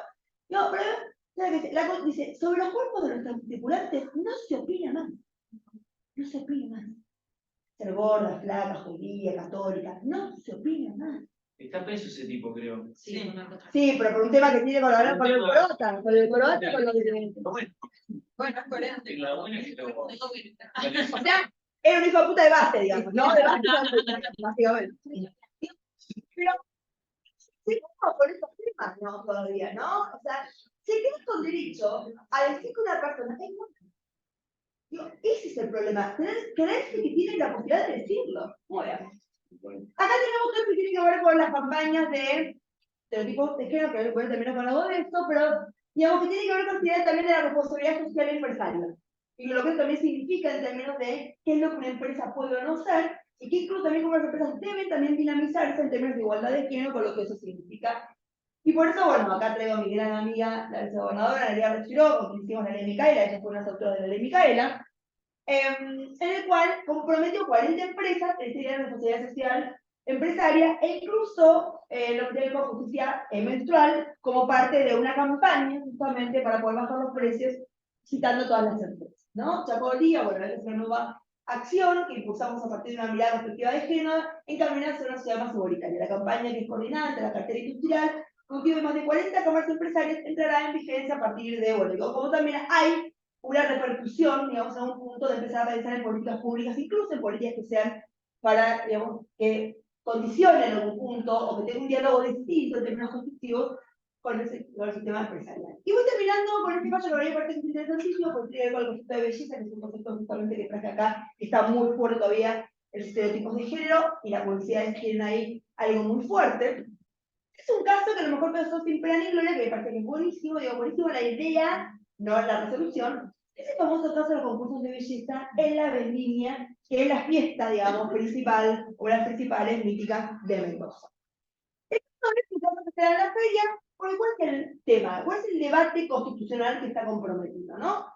No, pero dice, sobre los cuerpos de nuestros tripulantes no se opina más. No se opina más. Ser gorda, flaca, judía, católica, no se opina más. Está preso ese tipo, creo. Sí, sí, pero por un tema que tiene con el corota, con lo que tiene. Bueno, es coherente. La buena es que lo... O sea, era un hijo de puta de base, digamos, ¿no? De base, básicamente. Pero seguimos con estos temas, ¿no? Todavía, ¿no? O sea, se queda con derecho a decir que una persona es buena. Digo, ese es el problema. Creerse que tienen la posibilidad de decirlo. Muy bien. Acá tenemos otro que tiene que ver con las campañas de estereotipos de género, que después terminar con algo de esto, pero digamos que tiene que ver con la también de la responsabilidad social empresarial. Y lo que eso también significa en términos de qué es lo que una empresa puede o no ser, y que incluso también como las empresas deben también dinamizarse en términos de igualdad de género, con lo que eso significa. Y por eso, bueno, acá traigo a mi gran amiga, la vicegobernadora, Analia Rechiró, con quien hicimos la ley Micaela, ella fue una autora de la ley Micaela, en el cual comprometió 40 empresas en este día de responsabilidad social empresaria e incluso lo que tiene con justicia menstrual como parte de una campaña justamente para poder bajar los precios citando todas las empresas, ¿no? Chapolía, bueno, es una nueva acción que impulsamos a partir de una mirada perspectiva de género encaminada hacia una sociedad más igualitaria. La campaña, que es coordinada entre la cartera industrial, con más de 40 cámaras empresarias, entrará en vigencia a partir de, bueno, como también hay una repercusión, digamos, a un punto de empezar a pensar en políticas públicas, incluso en políticas que sean para, digamos, que condicionen en algún punto o que tengan un diálogo distinto en términos constructivos con el sistema empresarial. Y voy terminando con este paso que a mí me parece que es interesantísimo, porque tiene que ver con el concepto de belleza, que es un concepto justamente que traje acá, que está muy fuerte todavía en los estereotipos de género, y las publicidades tienen ahí algo muy fuerte. Es un caso que a lo mejor pensó sin pena ni gloria, que me parece que es buenísimo, digo, buenísimo la idea, no la resolución. Es el famoso caso de los concursos de belleza en la Vendimia, que es la fiesta, digamos, principal, o las principales míticas de Mendoza. Esto es un caso que se da en la feria, porque ¿cuál es el tema? ¿Cuál es el debate constitucional que está comprometido, no?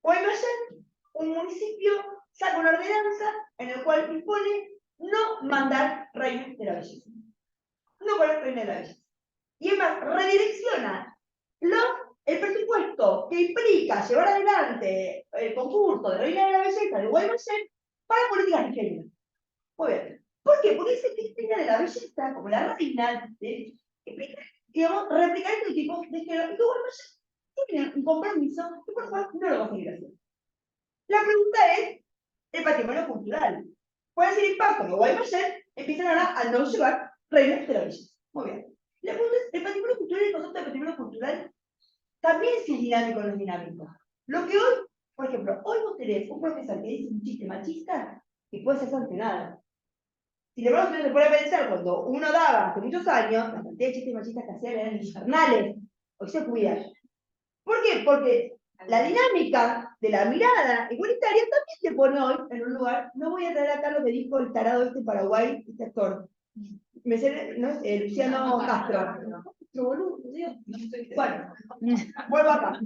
Guaymallén, un municipio, saca una ordenanza en el cual impone no mandar reinas de la belleza. No poner reina de la belleza. Y es más, redirecciona el presupuesto que implica llevar adelante el concurso de reina de la belleza de Guaymallén para políticas de género. Muy bien. ¿Por qué? Porque dice que reina de la belleza, como la reina, implica, digamos, replicar este tipo de género, y que Guaymallén tiene un compromiso que por favor no lo va a seguir haciendo. La pregunta es el patrimonio cultural. ¿Cuál es el impacto? Que Guaymallén empiezan ahora a no llevar reinas de la belleza. Muy bien. La pregunta es, el patrimonio cultural y el concepto de patrimonio cultural también si es dinámico o no es dinámico. Lo que hoy, por ejemplo, hoy vos tenés un profesor que dice un chiste machista y puede ser sancionado. Sin embargo, uno se puede pensar, cuando uno daba hace muchos años, la cantidad de chistes machistas que hacían eran infernales. Hoy se cuidan. ¿Por qué? Porque la dinámica de la mirada igualitaria también te pone hoy en un lugar. No voy a traer acá lo que dijo el tarado este Paraguay, este actor. Me sé, ¿no? Luciano Castro. Bueno, vuelvo acá.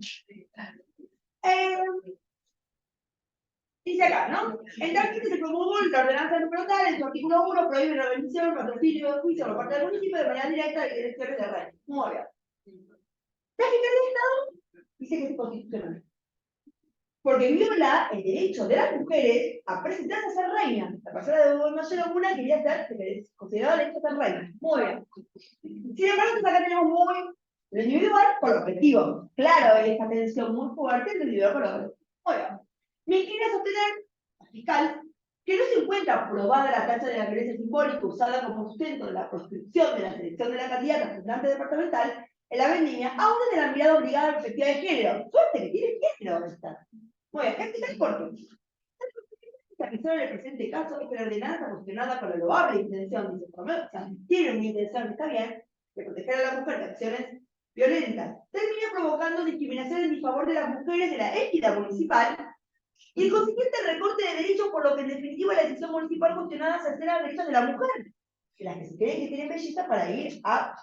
Dice acá, ¿no? En tal que se promulgó la ordenanza número tal, en su artículo 1 prohíbe la bendición, patrocinio de juicio por parte del municipio de manera directa y elecciones de rey. Muy bien. La Fiscalía de Estado dice que es constitucional. Porque viola el derecho de las mujeres a presentarse a ser reinas. La persona de Guaymallén alguna quería ser considerada derecho a ser reina. Muy bien. Sin embargo, acá tenemos muy lo individual con lo colectivo. Claro, hay esta tensión muy fuerte entre lo individual con lo colectivo. Muy bien. Me inclina a sostener, al fiscal, que no se encuentra aprobada la tacha de la violencia simbólica usada como sustento de la proscripción de la selección de la candidata a representante departamental en la vendimia, aún de la mirada obligada a la perspectiva de género. Suerte que tiene género esta. Muy bien, explicar por qué. La persona en el presente caso es que la ordenanza funcionada con la loable intención, dice Romero, o sea, tiene una intención, está bien, de proteger a la mujer de acciones violentas, termina provocando discriminación en disfavor de las mujeres de la équidad municipal y el consiguiente recorte de derechos, por lo que en definitiva la decisión municipal cuestionada se altera los derechos de la mujer, de las que se creen que tienen belleza para ir a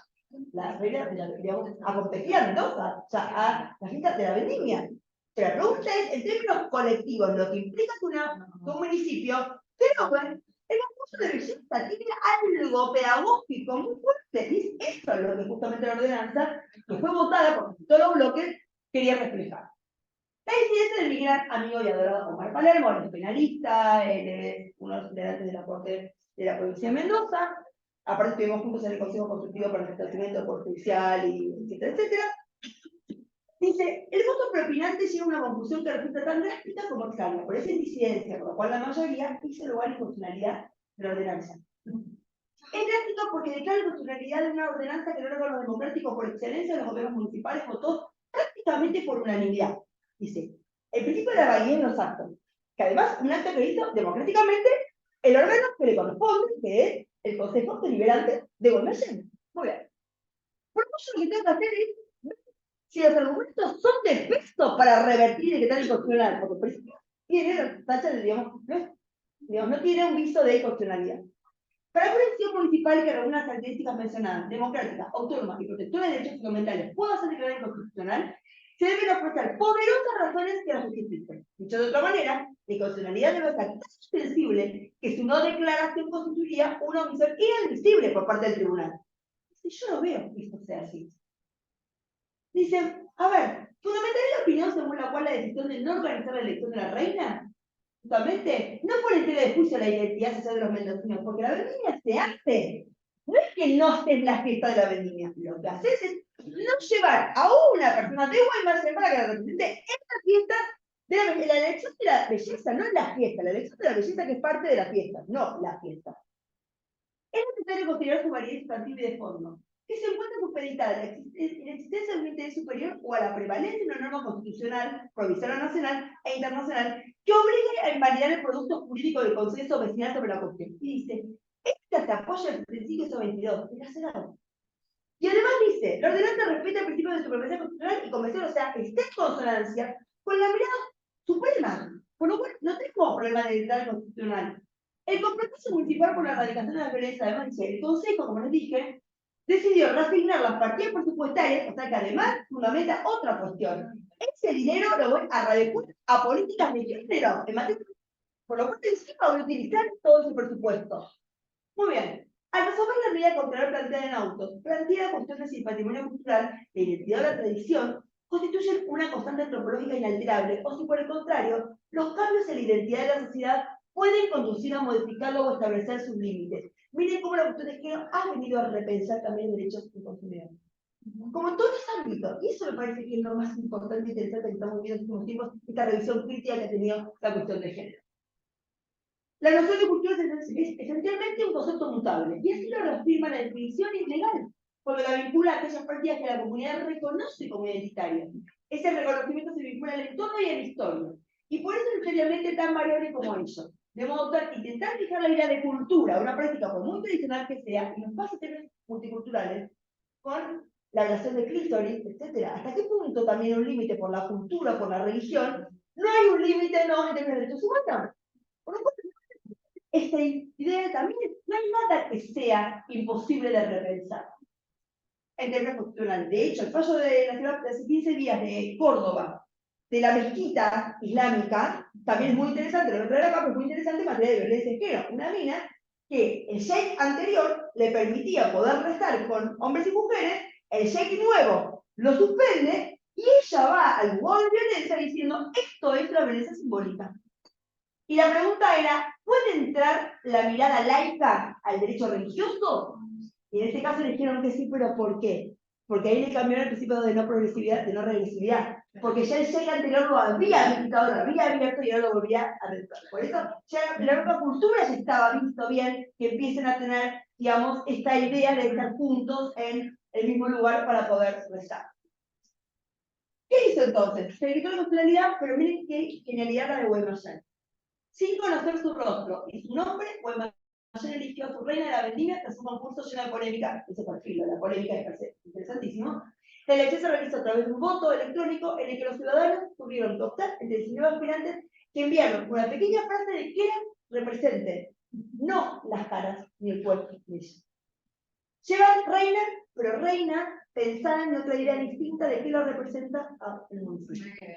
las reglas de la, digamos, a competir a Mendoza, o sea, a las fiestas de la vendimia. Pero la pregunta es, en términos colectivos, lo que implica que un municipio, pero el concurso de belleza tiene algo pedagógico muy fuerte, y eso es lo que justamente la ordenanza, que fue votada por todos los bloques, quería reflejar. La incidencia del mi gran amigo y adorado Omar Palermo, el penalista, uno de los integrantes de la Corte de la provincia de Mendoza. Aparte estuvimos juntos en el Consejo Consultivo para el Establecimiento del Poder Judicial, y etcétera, etcétera. Dice, el voto propinante llega a una conclusión que resulta tan drástica como extraña, por esa indicidencia, por lo cual la mayoría hizo lugar a inconstitucionalidad de la ordenanza. Es drástico porque declara la inconstitucionalidad de una ordenanza que el órgano democrático por excelencia de los gobiernos municipales votó prácticamente por unanimidad. Dice, el principio de la validez de los actos, que además un acto que hizo democráticamente el órgano que le corresponde, que es el Consejo Deliberante de Gobernación. Muy bien. Por eso lo que tengo que hacer es si los argumentos son de peso para revertir el que está inconstitucional, porque por eso tiene la tacha de, digamos, no tiene un viso de inconstitucionalidad. Para una decisión municipal que reúna las características mencionadas, democrática, autónoma y protectora de derechos fundamentales, pueda ser declarada inconstitucional, se deben ofrecer poderosas razones que la justifiquen. Dicho de otra manera, la inconstitucionalidad debe estar tan extensible que su no declaración constituiría una omisión inadmisible por parte del tribunal. Si yo no veo que esto sea así. Dicen, a ver, fundamental la opinión según la cual la decisión de no organizar la elección de la reina, justamente, no pone en tela de juicio la identidad social de los mendocinos, porque la vendimia se hace. No es que no estés la fiesta de la vendimia, lo que haces es no llevar a una persona de Guaymallén para que la represente en la fiesta de la elección de la belleza, no en la fiesta, la elección de la belleza que es parte de la fiesta, no la fiesta. Es necesario considerar su variedad sustantiva y de fondo, que se encuentra supeditada en la existencia de un interés superior o a la prevalencia de una norma constitucional, provisional nacional e internacional que obligue a invalidar el producto jurídico del consenso vecinal sobre la cuestión. Y dice, esta se apoya en el principio 22, de la Senado. Y además dice, la ordenanza respeta el principio de supremacía constitucional y convención, o sea, está en consonancia con la mirada suprema, por lo cual no tengo problema de entrar constitucional. El compromiso municipal por la erradicación de la violencia, además dice, el Consejo, como les dije, decidió reasignar las partidas presupuestarias, o sea que además fundamenta otra cuestión. Ese dinero lo voy a readecuar a políticas de género, en materia, por lo cual encima voy a utilizar todo ese presupuesto. Muy bien. Al resolver la medida cautelar planteada en autos, plantea cuestiones del patrimonio cultural, la identidad o la tradición, constituyen una constante antropológica inalterable, o si por el contrario, los cambios en la identidad de la sociedad pueden conducir a modificarlo o establecer sus límites. Miren cómo la cuestión de género ha venido a repensar también los derechos del consumidor. Como en todos los ámbitos, y eso me parece que es lo más importante e interesante que estamos viendo en estos últimos tiempos, esta revisión crítica que ha tenido la cuestión de género. La noción de cultura es esencialmente un concepto mutable, y así lo reafirma la definición legal, porque la vincula a aquellas prácticas que la comunidad reconoce como identitarias. Ese reconocimiento se vincula al entorno y a la historia, y por eso es necesariamente tan variable como ello. De modo tal que intentar fijar la idea de cultura, una práctica por muy tradicional que sea, y los pasos multiculturales, con la relación de clítoris, etc. ¿Hasta qué punto también un límite por la cultura, por la religión? No hay un límite, no, en términos de derechos humanos. Por lo cual, esta idea también, no hay nada que sea imposible de repensar en términos constitucionales. De hecho, el fallo de la ciudad de hace 15 días de Córdoba, de la mezquita islámica, también es muy interesante, lo voy a traer acá, pero es muy interesante en materia de violencia de género. Una mina que el sheikh anterior le permitía poder restar con hombres y mujeres, el sheikh nuevo lo suspende, y ella va al lugar de violencia diciendo, esto es la violencia simbólica. Y la pregunta era, ¿puede entrar la mirada laica al derecho religioso? Y en este caso le dijeron que sí, pero ¿por qué? Porque ahí le cambiaron el principio de no progresividad, de no regresividad. Porque ya el sheikh anterior lo había quitado, lo había abierto y ahora lo volvía a adentrar. Por eso, ya en la nueva cultura ya estaba visto bien que empiecen a tener, digamos, esta idea de estar juntos en el mismo lugar para poder rezar. ¿Qué hizo entonces? Se dedicó a la constelaridad, pero miren qué genialidad la de Guaymallén. Sin conocer su rostro y su nombre, Guaymallén eligió a su reina de la vendimia tras un concurso lleno de polémica. Ese perfil, la polémica me parece interesantísimo. La elección se realizó a través de un voto electrónico en el que los ciudadanos tuvieron que optar entre 19 aspirantes que enviaron una pequeña frase de qué representen, no las caras ni el cuerpo de ellos. Llevan reina, pero reina pensada en otra idea distinta de qué lo representa a el municipio.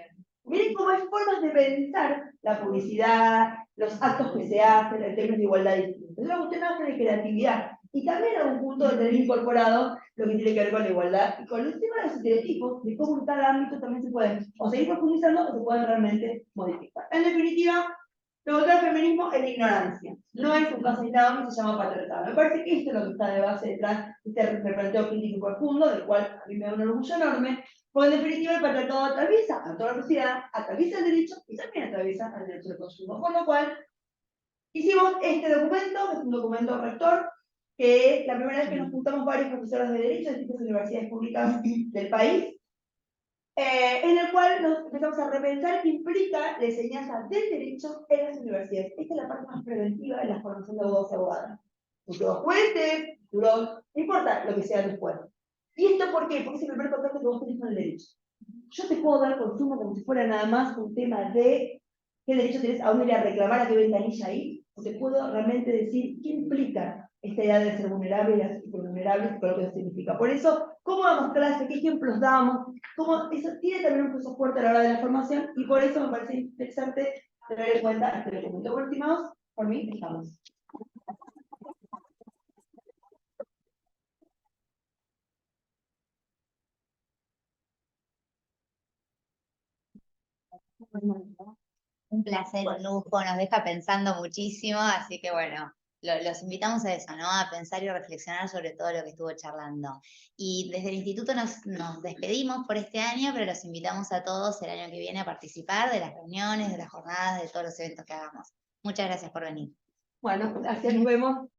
Miren cómo hay formas de pensar la publicidad, los actos que se hacen, el tema de igualdad distinta. Es una cuestión más de creatividad. Y también a un punto de tener incorporado lo que tiene que ver con la igualdad y con el tema de los estereotipos, de cómo en cada ámbito también se pueden o seguir profundizando o se pueden realmente modificar. En definitiva, lo que trae el feminismo es la ignorancia. No es un caso aislado ni se llama patriarcado. Me parece que esto es lo que está de base detrás de este replanteo crítico y profundo, del cual a mí me da un orgullo enorme, porque en definitiva el patriarcado atraviesa a toda la sociedad, atraviesa el derecho y también atraviesa al derecho de consumo. Por lo cual, hicimos este documento, que es un documento rector, que es la primera vez que nos juntamos varios profesores de derecho de distintas universidades públicas del país, en el cual nos empezamos a repensar qué implica la enseñanza del derecho en las universidades. Esta es la parte más preventiva de la formación de abogados y abogadas. Futuros jueces, no importa lo que sea después. ¿Y esto por qué? Porque es el primer contacto que vos tenés con el derecho. Yo te puedo dar consumo como si fuera nada más un tema de qué derecho tenés a dónde ir a reclamar, a qué ventanilla ahí, o te puedo realmente decir qué implica esta idea de ser vulnerable y las vulnerables y lo que eso significa. Por eso, ¿cómo damos clase? ¿Qué ejemplos damos? ¿Cómo? Eso tiene también un peso fuerte a la hora de la formación y por eso me parece interesante tener en cuenta este documento. Por último, por mí, estamos. Un placer, un lujo, nos deja pensando muchísimo, así que bueno, los invitamos a eso, ¿no? A pensar y reflexionar sobre todo lo que estuvo charlando. Y desde el instituto nos despedimos por este año, pero los invitamos a todos el año que viene a participar de las reuniones, de las jornadas, de todos los eventos que hagamos. Muchas gracias por venir. Bueno, gracias, nos vemos.